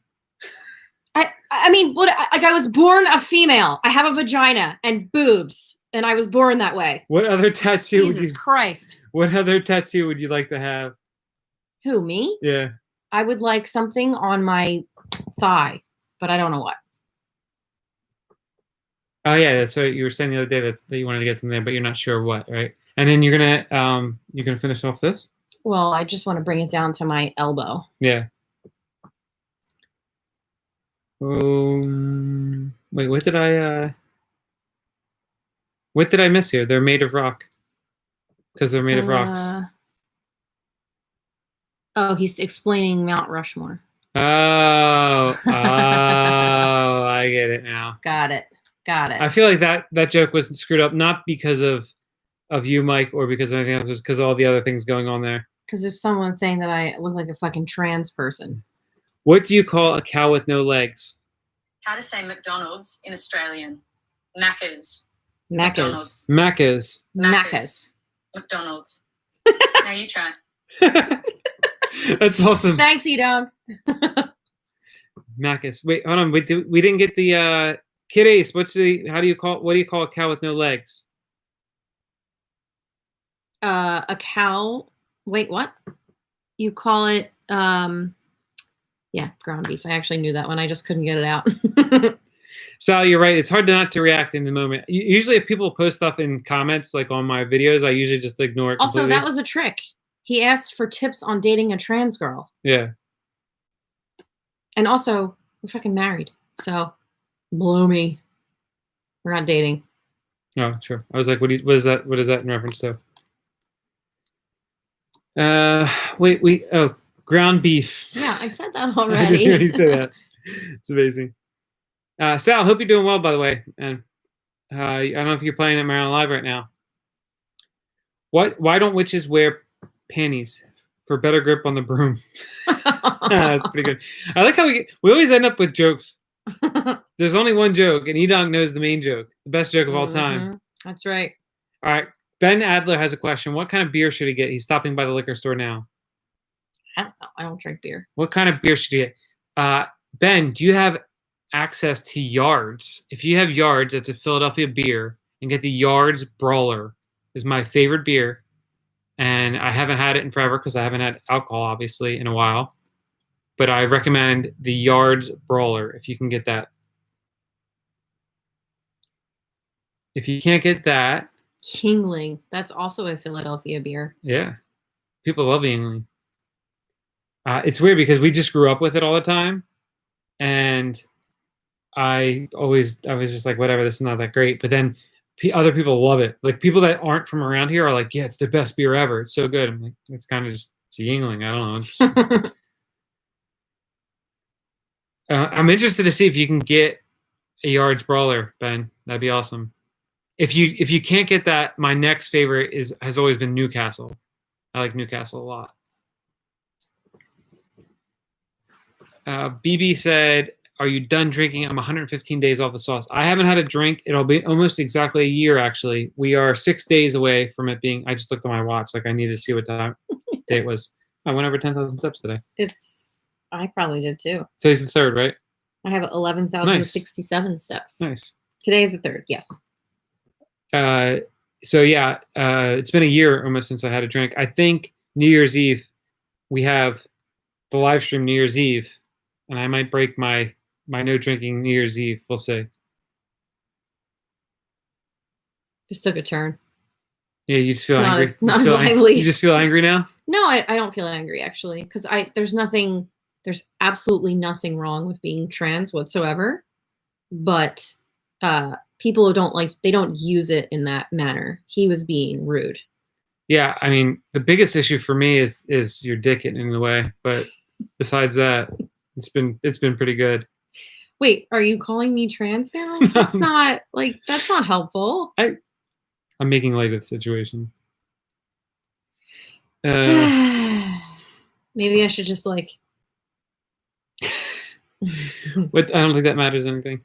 I mean, I was born a female. I have a vagina and boobs, and I was born that way. What other tattoo Jesus Christ. What other tattoo would you like to have? Who, me? Yeah. I would like something on my thigh, but I don't know what. Oh yeah, that's what you were saying the other day that you wanted to get something there, but you're not sure what, right? And then you're gonna finish off this? Well, I just want to bring it down to my elbow. Yeah. Wait, what did I miss here? They're made of rock. Because they're made of rocks. Oh, he's explaining Mount Rushmore. Oh, I get it now. Got it. I feel like that joke was screwed up, not because of you, Mike, or because of anything else, just because of all the other things going on there. Because if someone's saying that I look like a fucking trans person. What do you call a cow with no legs? How to say McDonald's in Australian? Macca's. Macca's. Macca's. Macca's. McDonald's. Now you try. That's awesome. Thanks, E-Dog. Macca's. Wait, hold on. We didn't get the Kid Ace. What do you call a cow with no legs? A cow. Wait, what? You call it yeah, ground beef. I actually knew that one. I just couldn't get it out. Sal, you're right. It's hard not to react in the moment. Usually if people post stuff in comments, like on my videos, I usually just ignore it completely. Also, that was a trick. He asked for tips on dating a trans girl. Yeah. And also, we're fucking married. So, blow me. We're not dating. Oh, sure. I was like, what is that in reference to? Ground beef. Yeah, I said that I already. didn't really say that. It's amazing. Sal, hope you're doing well, by the way. And I don't know if you're playing at Maryland Live right now. Why don't witches wear panties for better grip on the broom? That's pretty good. I like how we always end up with jokes. There's only one joke, and Edong knows the main joke, the best joke of all time. That's right. All right. Ben Adler has a question. What kind of beer should he get? He's stopping by the liquor store now. I don't know. I don't drink beer. What kind of beer should he get? Ben, do you have access to Yards? If you have Yards, it's a Philadelphia beer, and get the Yards Brawler. Is my favorite beer, and I haven't had it in forever because I haven't had alcohol, obviously, in a while. But I recommend the Yards Brawler if you can get that. If you can't get that, Yingling. That's also a Philadelphia beer. yeah, people love Yingling. It's weird because we just grew up with it all the time, and I was just like, whatever, this is not that great. But then other people love it. Like people that aren't from around here are like, yeah, it's the best beer ever. It's so good. I'm like, it's kind of just it's a Yingling. I don't know. I'm interested to see if you can get a Yards Brawler, Ben. That'd be awesome. If you can't get that, my next favorite has always been Newcastle. I like Newcastle a lot. BB said, "Are you done drinking? I'm 115 days off the sauce. I haven't had a drink. It'll be almost exactly a year. Actually, we are 6 days away from it being. I just looked at my watch, like I needed to see what day it was. I went over 10,000 steps today. I probably did too. Today's the 3rd, right? I have 11,067 steps. Nice. Today is the 3rd. Yes. So yeah, it's been a year almost since I had a drink. I think New Year's Eve, we have the live stream New Year's Eve, and I might break my no drinking New Year's Eve. We'll see. This took a turn. Yeah, you just feel It's angry. not as lively. You just feel angry now? No, I don't feel angry actually, because there's absolutely nothing wrong with being trans whatsoever, but people who they don't use it in that manner. He was being rude. Yeah, I mean, the biggest issue for me is your dick getting in the way, but besides that, it's been pretty good. Wait, are you calling me trans now? That's not helpful. I'm making light of the situation. Maybe I should just But I don't think that matters anything.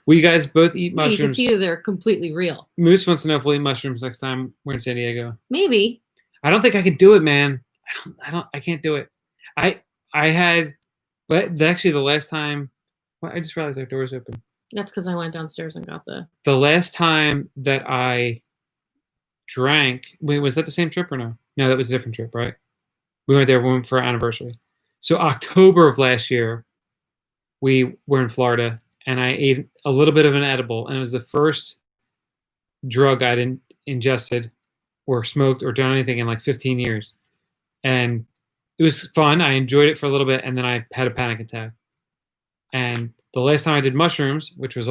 We guys both eat mushrooms. You can see that they're completely real. Moose wants to know if we'll eat mushrooms next time we're in San Diego. Maybe. I don't think I could do it, man. I can't do it. I had, but actually the last time, well, I just realized our door's open. That's because I went downstairs and got the last time that I drank. Wait, was that the same trip or no? No, that was a different trip, right? We went there for our anniversary. So October of last year, we were in Florida, and I ate a little bit of an edible, and it was the first drug I'd ingested or smoked or done anything in like 15 years. And it was fun. I enjoyed it for a little bit, and then I had a panic attack. And the last time I did mushrooms, which was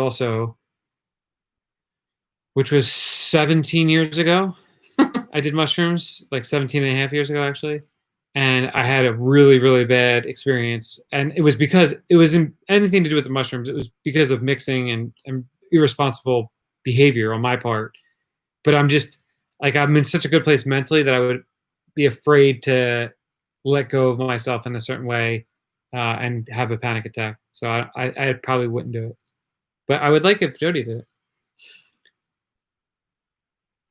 17 years ago, I did mushrooms, like 17 and a half years ago, actually. And I had a really, really bad experience. And it was because it wasn't anything to do with the mushrooms. It was because of mixing and irresponsible behavior on my part. But I'm just, like, I'm in such a good place mentally that I would be afraid to let go of myself in a certain way and have a panic attack. So I probably wouldn't do it. But I would like if Jody did it.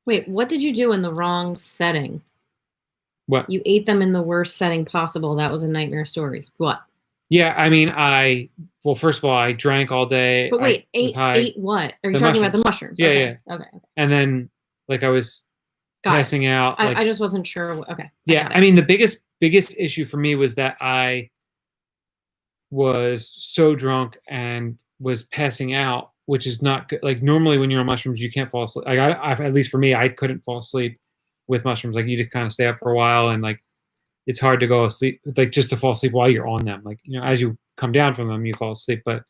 Wait, what did you do in the wrong setting? What? You ate them in the worst setting possible. That was a nightmare story. What? Yeah, I mean, well, first of all, I drank all day. But wait, ate what? Are you talking about the mushrooms? Yeah, okay. yeah. Okay. And then, like, I was passing out. Like, I just wasn't sure. Okay. Yeah, I mean, the biggest issue for me was that I was so drunk and was passing out, which is not good. Like, normally when you're on mushrooms, you can't fall asleep. Like, at least for me, I couldn't fall asleep with mushrooms. Like, you just kind of stay up for a while, and like, it's hard to go asleep, like, just to fall asleep while you're on them. Like, you know, as you come down from them, you fall asleep. But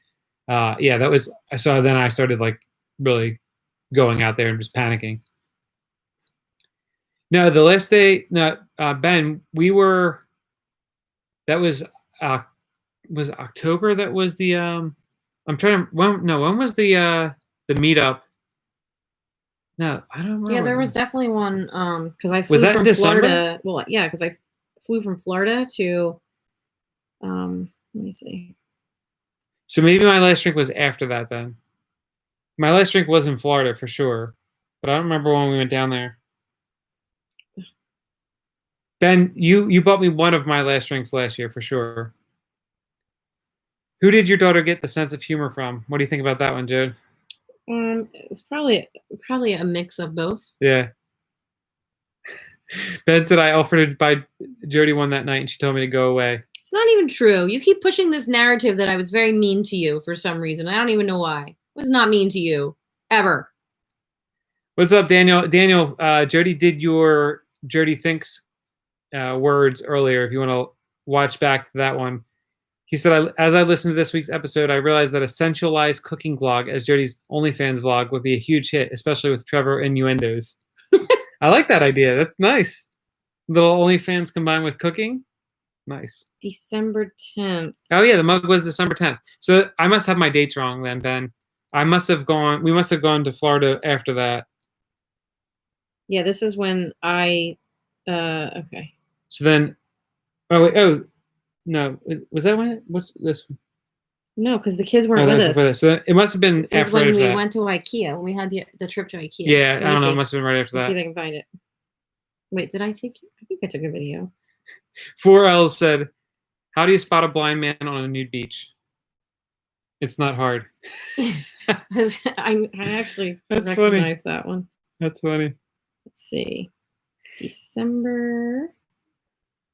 yeah, that was, so then I started like really going out there and just panicking. No, the last day, no, Ben, that was October. That was the, I'm trying to, when was the meetup? No, I don't remember. Yeah, there was definitely one, because I flew Was that from in December? Florida. Well, yeah, because I flew from Florida to, let me see. So maybe my last drink was after that then. My last drink was in Florida for sure, but I don't remember when we went down there. Ben, you bought me one of my last drinks last year for sure. Who did your daughter get the sense of humor from? What do you think about that one, Jode? It's probably a mix of both. Yeah. Ben said I offered to buy Jody one that night, and she told me to go away. It's not even true. You keep pushing this narrative that I was very mean to you for some reason. I don't even know why. I was not mean to you ever. What's up, Daniel? Daniel, Jody did your Jody Thinks words earlier. If you want to watch back to that one. He said, as I listened to this week's episode, I realized that a sensualized cooking vlog as Jody's OnlyFans vlog would be a huge hit, especially with Trevor innuendos. I like that idea. That's nice. Little OnlyFans combined with cooking. Nice. December 10th. Oh, yeah, the mug was December 10th. So I must have my dates wrong then, Ben. we must have gone to Florida after that. Yeah, this is when I, okay. So then, no, was that when what's this one? No, because the kids weren't with us. So it must have been It was after when we that. went to IKEA, when we had the trip to IKEA. Yeah, Let me I don't know. see. It must have been right after Let's see if that. I can find it. Wait, did I take? I think I took a video. 4L said, "How do you spot a blind man on a nude beach? It's not hard." I actually That's recognized that one. That's funny. Let's see. December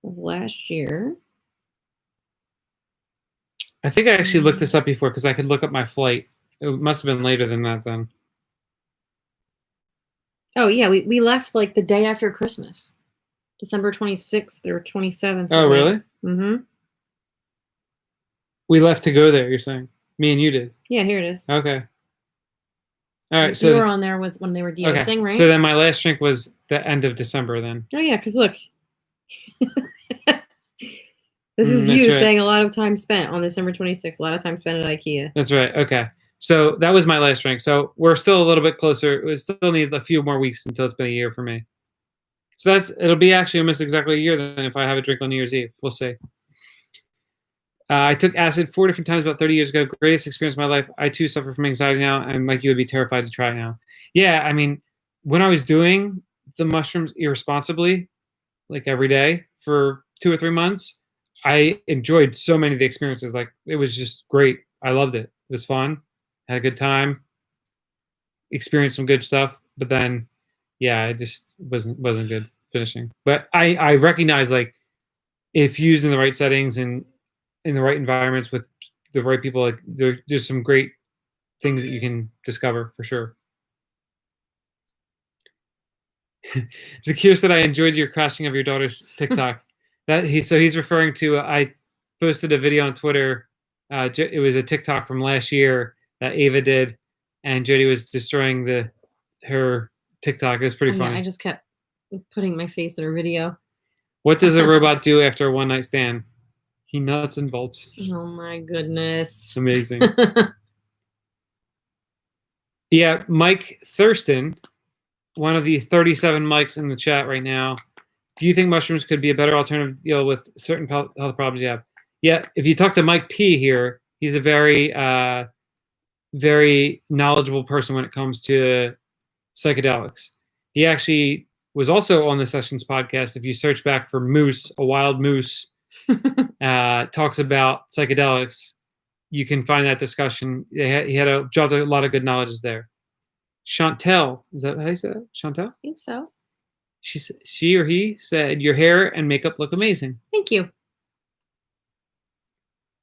of last year. I think I actually looked this up before because I could look up my flight. It must have been later than that then. Oh yeah, we left like the day after Christmas, December 26th or 27th. Oh really? Mm-hmm. We left to go there. You're saying? Me and you did. Yeah, here it is. Okay. All right. You So were on there with when they were DOSing, okay. right? So then my last drink was the end of December then. Oh yeah, because look. This is That's you right. saying a lot of time spent on December 26th, a lot of time spent at IKEA. That's right. Okay. So that was my last drink. So we're still a little bit closer. We still need a few more weeks until it's been a year for me. So it'll be actually almost exactly a year then if I have a drink on New Year's Eve. We'll see. I took acid 4 different times about 30 years ago. Greatest experience of my life. I too suffer from anxiety now, and like you would be terrified to try it now. Yeah, I mean, when I was doing the mushrooms irresponsibly, like every day for 2 or 3 months, I enjoyed so many of the experiences. Like it was just great. I loved it. It was fun. Had a good time. Experienced some good stuff. But then, yeah, it just wasn't good finishing. But I recognize, like, if used in the right settings and in the right environments with the right people, like there's some great things that you can discover for sure. Zakir said, I enjoyed your crashing of your daughter's TikTok. He's referring to, I posted a video on Twitter. It was a TikTok from last year that Ava did, and Jody was destroying her TikTok. It was pretty funny. Yeah, I just kept putting my face in her video. What does a robot do after a one-night stand? He nuts and bolts. Oh my goodness. It's amazing. Yeah, Mike Thurston, one of the 37 mics in the chat right now. Do you think mushrooms could be a better alternative to deal with certain health problems you have? Yeah, if you talk to Mike P here, he's a very, very knowledgeable person when it comes to psychedelics. He actually was also on the Sessions podcast. If you search back for Moose, a wild moose, talks about psychedelics, you can find that discussion. He had dropped a lot of good knowledge there. Chantel, is that how you say that? Chantel? I think so. She or he said, your hair and makeup look amazing. Thank you.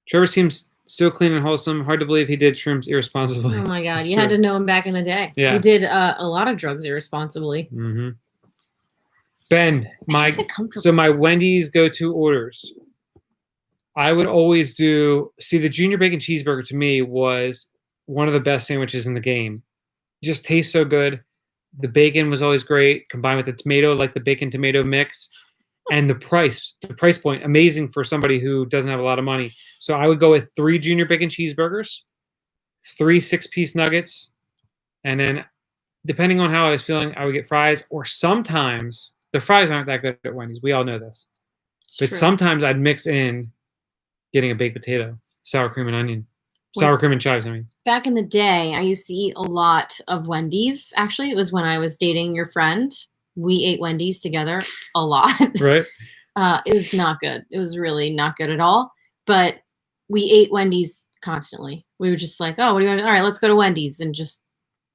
Trevor seems so clean and wholesome. Hard to believe he did shrooms irresponsibly. Oh my God. It's You true. had to know him back in the day. Yeah. He did a lot of drugs irresponsibly. Mm-hmm. Ben, Get so my Wendy's go-to orders. I would always the junior bacon cheeseburger to me was one of the best sandwiches in the game. Just tastes so good. The bacon was always great, combined with the tomato, like the bacon tomato mix, and the price point, amazing for somebody who doesn't have a lot of money. So I would go with 3 junior bacon cheeseburgers, 3 6-piece nuggets, and then depending on how I was feeling, I would get fries, or sometimes the fries aren't that good at Wendy's. We all know this. But sometimes I'd mix in getting a baked potato, sour cream and onion. Sour cream and chives, I mean. Back in the day, I used to eat a lot of Wendy's. Actually, it was when I was dating your friend. We ate Wendy's together a lot. Right. It was not good. It was really not good at all. But we ate Wendy's constantly. We were just like, oh, what do you want? All right, let's go to Wendy's and just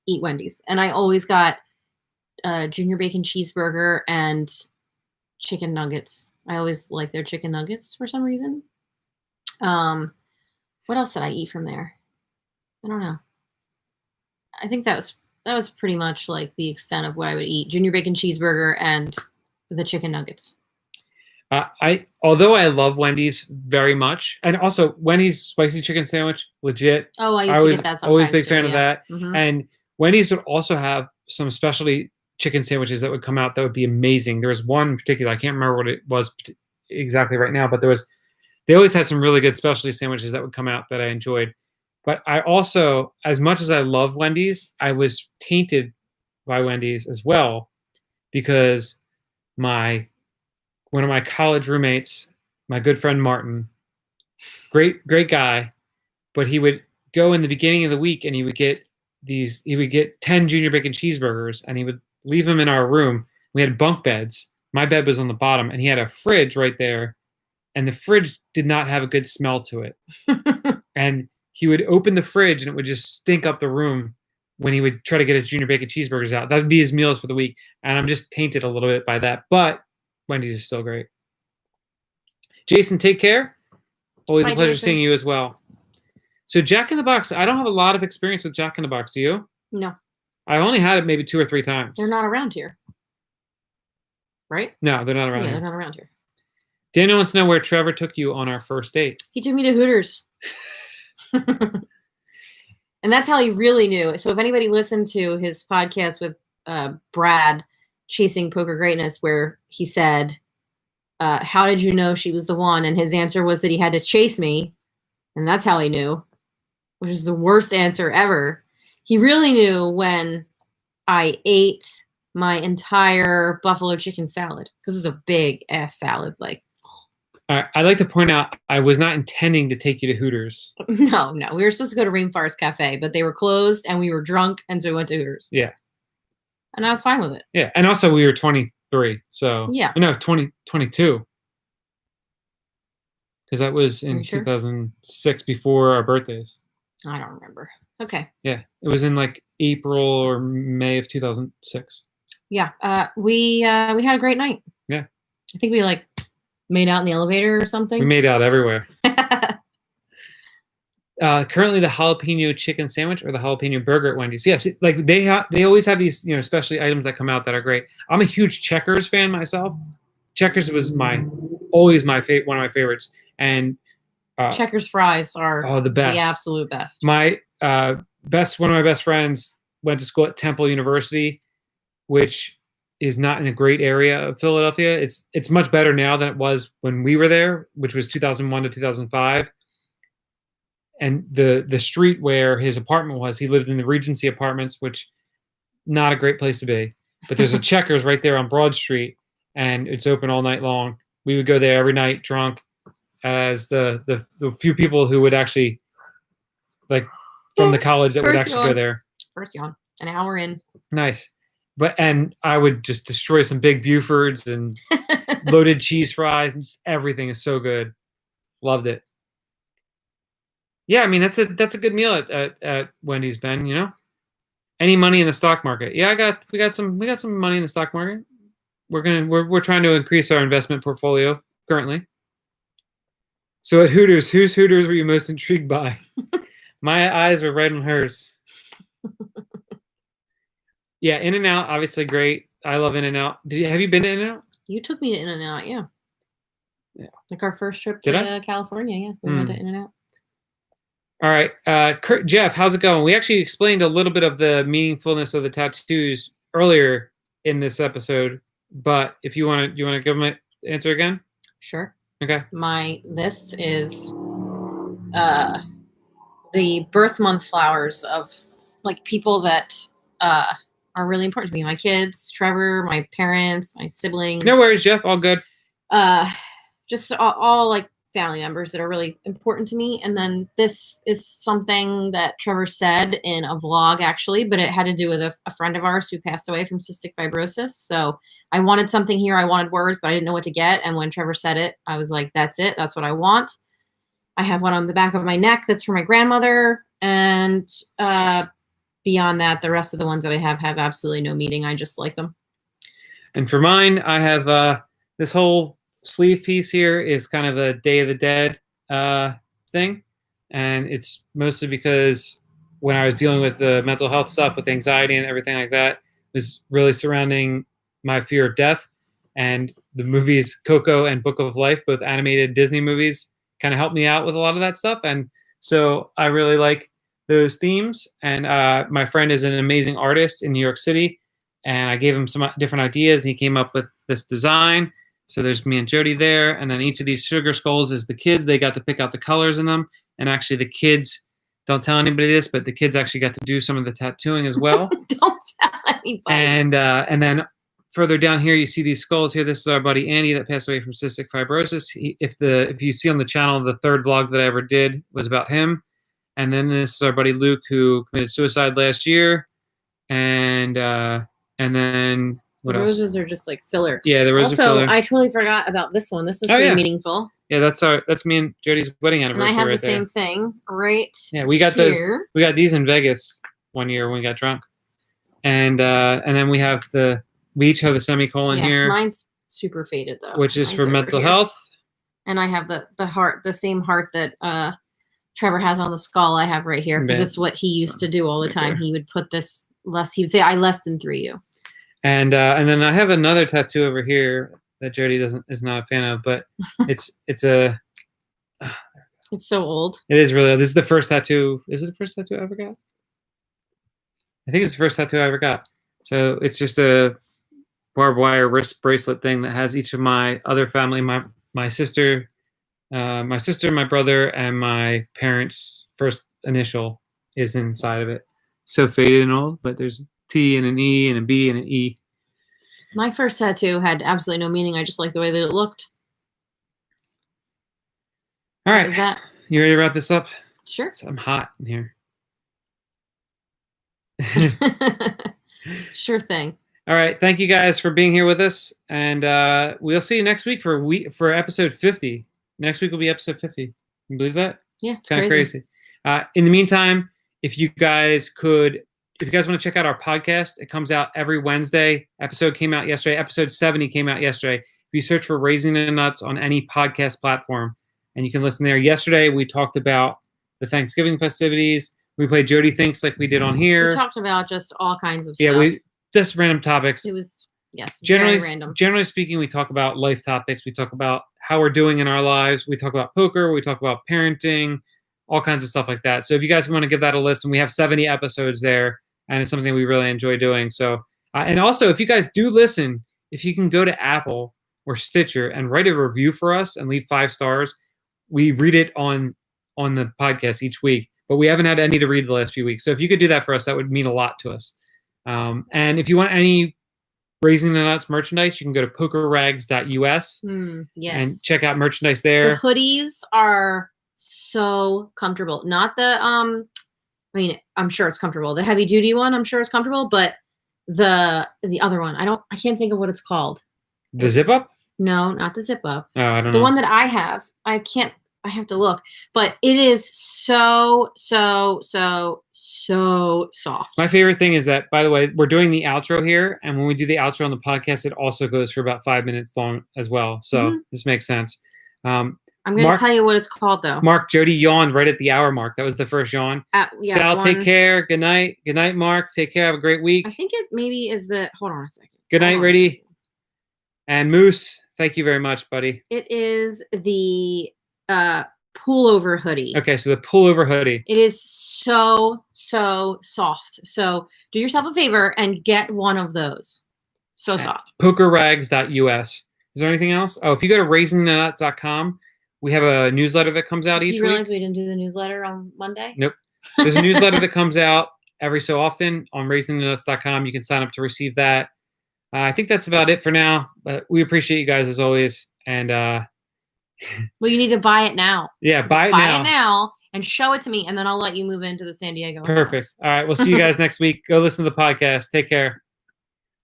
eat Wendy's. And I always got junior bacon cheeseburger and chicken nuggets. I always like their chicken nuggets for some reason. What else did I eat from there? I don't know. I think that was pretty much like the extent of what I would eat. Junior bacon cheeseburger and the chicken nuggets. Although I love Wendy's very much, and also Wendy's spicy chicken sandwich, legit. Oh, I used to get that sometimes. Always a big fan of that. Mm-hmm. And Wendy's would also have some specialty chicken sandwiches that would come out that would be amazing. There was one in particular, I can't remember what it was exactly right now, but they always had some really good specialty sandwiches that would come out that I enjoyed. But I also, as much as I love Wendy's, I was tainted by Wendy's as well, because one of my college roommates, my good friend Martin, great guy, but he would go in the beginning of the week and he would get 10 junior bacon cheeseburgers and he would leave them in our room. We had bunk beds. My bed was on the bottom and he had a fridge right there. And the fridge did not have a good smell to it. And he would open the fridge and it would just stink up the room when he would try to get his junior bacon cheeseburgers out. That would be his meals for the week. And I'm just tainted a little bit by that. But Wendy's is still great. Jason, take care. Always a pleasure seeing you as well. So Jack in the Box, I don't have a lot of experience with Jack in the Box. Do you? No. I've only had it maybe 2 or 3 times. They're not around here. Right? No, they're not around here. They're not around here. Daniel wants to know where Trevor took you on our first date. He took me to Hooters. And that's how he really knew. So if anybody listened to his podcast with Brad, Chasing Poker Greatness, where he said, how did you know she was the one? And his answer was that he had to chase me. And that's how he knew, which is the worst answer ever. He really knew when I ate my entire buffalo chicken salad, because it's a big ass salad. Like, I'd like to point out, I was not intending to take you to Hooters. No. We were supposed to go to Rainforest Cafe, but they were closed and we were drunk. And so we went to Hooters. Yeah. And I was fine with it. Yeah. And also we were 23. So yeah. No, 22. Because that was in 2006 before our birthdays. I don't remember. Okay. Yeah. It was in like April or May of 2006. Yeah. We had a great night. Yeah. I think we like made out in the elevator or something. We made out everywhere. currently the jalapeno chicken sandwich or the jalapeno burger at Wendy's. Yes, like they always have these, you know, specialty items that come out that are great. I'm a huge Checkers fan myself. Checkers was always one of my favorites. And Checkers fries are the best, the absolute best. My one of my best friends went to school at Temple University, which is not in a great area of Philadelphia. It's much better now than it was when we were there, which was 2001 to 2005. And the street where his apartment was, he lived in the Regency Apartments, which not a great place to be. But there's a Checkers right there on Broad Street, and it's open all night long. We would go there every night drunk, as the few people who would actually, like, from the college that would actually go there. First yawn, an hour in. Nice. And I would just destroy some big Bufords and loaded cheese fries, and just everything is so good. Loved it. Yeah, I mean that's a good meal at Wendy's, Ben. You know, any money in the stock market? Yeah, we got some money in the stock market. We're trying to increase our investment portfolio currently. So at Hooters, whose Hooters were you most intrigued by? My eyes were right on hers. Yeah, In-N-Out, obviously great. I love In-N-Out. Have you been to In-N-Out? You took me to In-N-Out, yeah. Yeah. Like our first trip Did to California, yeah. We went to In-N-Out. All right. Jeff, how's it going? We actually explained a little bit of the meaningfulness of the tattoos earlier in this episode, but if you want to give them an answer again? Sure. Okay. This is the birth month flowers of like people that are really important to me. My kids, Trevor, my parents, my siblings. No worries, Jeff. All good. Just all like family members that are really important to me. And then this is something that Trevor said in a vlog, actually, but it had to do with a friend of ours who passed away from cystic fibrosis. So I wanted something here. I wanted words, but I didn't know what to get. And when Trevor said it, I was like, that's it. That's what I want. I have one on the back of my neck that's for my grandmother. And beyond that, the rest of the ones that I have absolutely no meaning. I just like them. And for mine, I have this whole sleeve piece here is kind of a Day of the Dead thing. And it's mostly because when I was dealing with the mental health stuff, with anxiety and everything like that, it was really surrounding my fear of death. And the movies Coco and Book of Life, both animated Disney movies, kind of helped me out with a lot of that stuff. And so I really like those themes. And my friend is an amazing artist in New York City. And I gave him some different ideas. And he came up with this design. So there's me and Jody there. And then each of these sugar skulls is the kids. They got to pick out the colors in them. And actually the kids, don't tell anybody this, but the kids actually got to do some of the tattooing as well. Don't tell anybody. And then further down here, you see these skulls here. This is our buddy Andy that passed away from cystic fibrosis. If you see on the channel, the third vlog that I ever did was about him. And then this is our buddy Luke, who committed suicide last year. And then what else? Roses are just like filler. Yeah, the roses are filler. Also, I totally forgot about this one. This is pretty meaningful. Yeah, that's me and Jody's wedding anniversary. And I have right the same thing right. Yeah, we got here. those. We got these in Vegas one year when we got drunk. And then we each have the semicolon here. Mine's super faded though. Which is for mental health. And I have the heart, the same heart that Trevor has on the skull. I have right here because it's what he used to do all the time. He would put this he would say, "I less than 3 you." And then I have another tattoo over here that Jody is not a fan of, but it's so old. It is really old. This is the first tattoo. Is it the first tattoo I ever got? I think it's the first tattoo I ever got. So it's just a barbed wire wrist bracelet thing that has each of my other family, my sister, my brother, and my parents' first initial is inside of it. So faded and old, but there's a T and an E and a B and an E. My first tattoo had absolutely no meaning. I just liked the way that it looked. All right. Is that? You ready to wrap this up? Sure. I'm hot in here. Sure thing. All right. Thank you guys for being here with us. And we'll see you next week for episode 50. Next week will be episode 50. Can you believe that? Yeah. It's kind of crazy. In the meantime, if you guys want to check out our podcast, it comes out every Wednesday. Episode came out yesterday. Episode 70 came out yesterday. If you search for Raising the Nuts on any podcast platform, and you can listen there. Yesterday, we talked about the Thanksgiving festivities. We played Jody Thinks like we did on here. We talked about just all kinds of Yeah, stuff. we just random topics. It was, yes, Generally, very random. generally speaking, we talk about life topics. We talk about how we're doing in our lives. We talk about poker. We talk about parenting, all kinds of stuff like that. So if you guys want to give that a listen, we have 70 episodes there, and it's something we really enjoy doing. So, and also, if you guys do listen, if you can go to Apple or Stitcher and write a review for us and leave 5 stars, we read it on the podcast each week. But we haven't had any to read the last few weeks. So if you could do that for us, that would mean a lot to us. And if you want any Raising the Nuts merchandise, you can go to pokerrags.us Yes. and check out merchandise The there. hoodies are so comfortable. Not the I mean, I'm sure it's comfortable. The heavy duty one, I'm sure it's comfortable, but the other one, I can't think of what it's called. The zip up? No, not the zip up. Oh, I don't know. The one that I have, I have to look, but it is so soft. My favorite thing is that, by the way, we're doing the outro here, and when we do the outro on the podcast, it also goes for about 5 minutes long as well. So this makes sense. I'm going to tell you what it's called, though. Mark, Jody yawned right at the hour mark. That was the first yawn. Yeah, Sal, take care. Good night. Good night, Mark. Take care. Have a great week. I think it maybe is the. Hold on a second. Good night, Rady. And Moose, thank you very much, buddy. It is the pullover hoodie. Okay, so the pullover hoodie. It is so soft. So do yourself a favor and get one of those. So soft. Pokerrags.us. Is there anything else? Oh, if you go to raisingthenuts.com, we have a newsletter that comes out each week. Do you realize we didn't do the newsletter on Monday? Nope. There's a newsletter that comes out every so often on raisingthenuts.com. You can sign up to receive that. I think that's about it for now. But we appreciate you guys as always. And well, you need to buy it now. Yeah, buy it now and show it to me, and then I'll let you move into the San Diego Perfect. house. All right, we'll see you guys next week. Go listen to the podcast. Take care.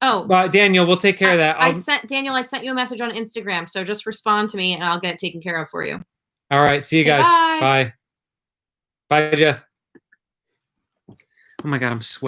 Oh, Daniel, we'll take care of that. I sent you a message on Instagram, so just respond to me, and I'll get it taken care of for you. All right, see you guys. Bye. Bye, Jeff. Oh my God, I'm sweating.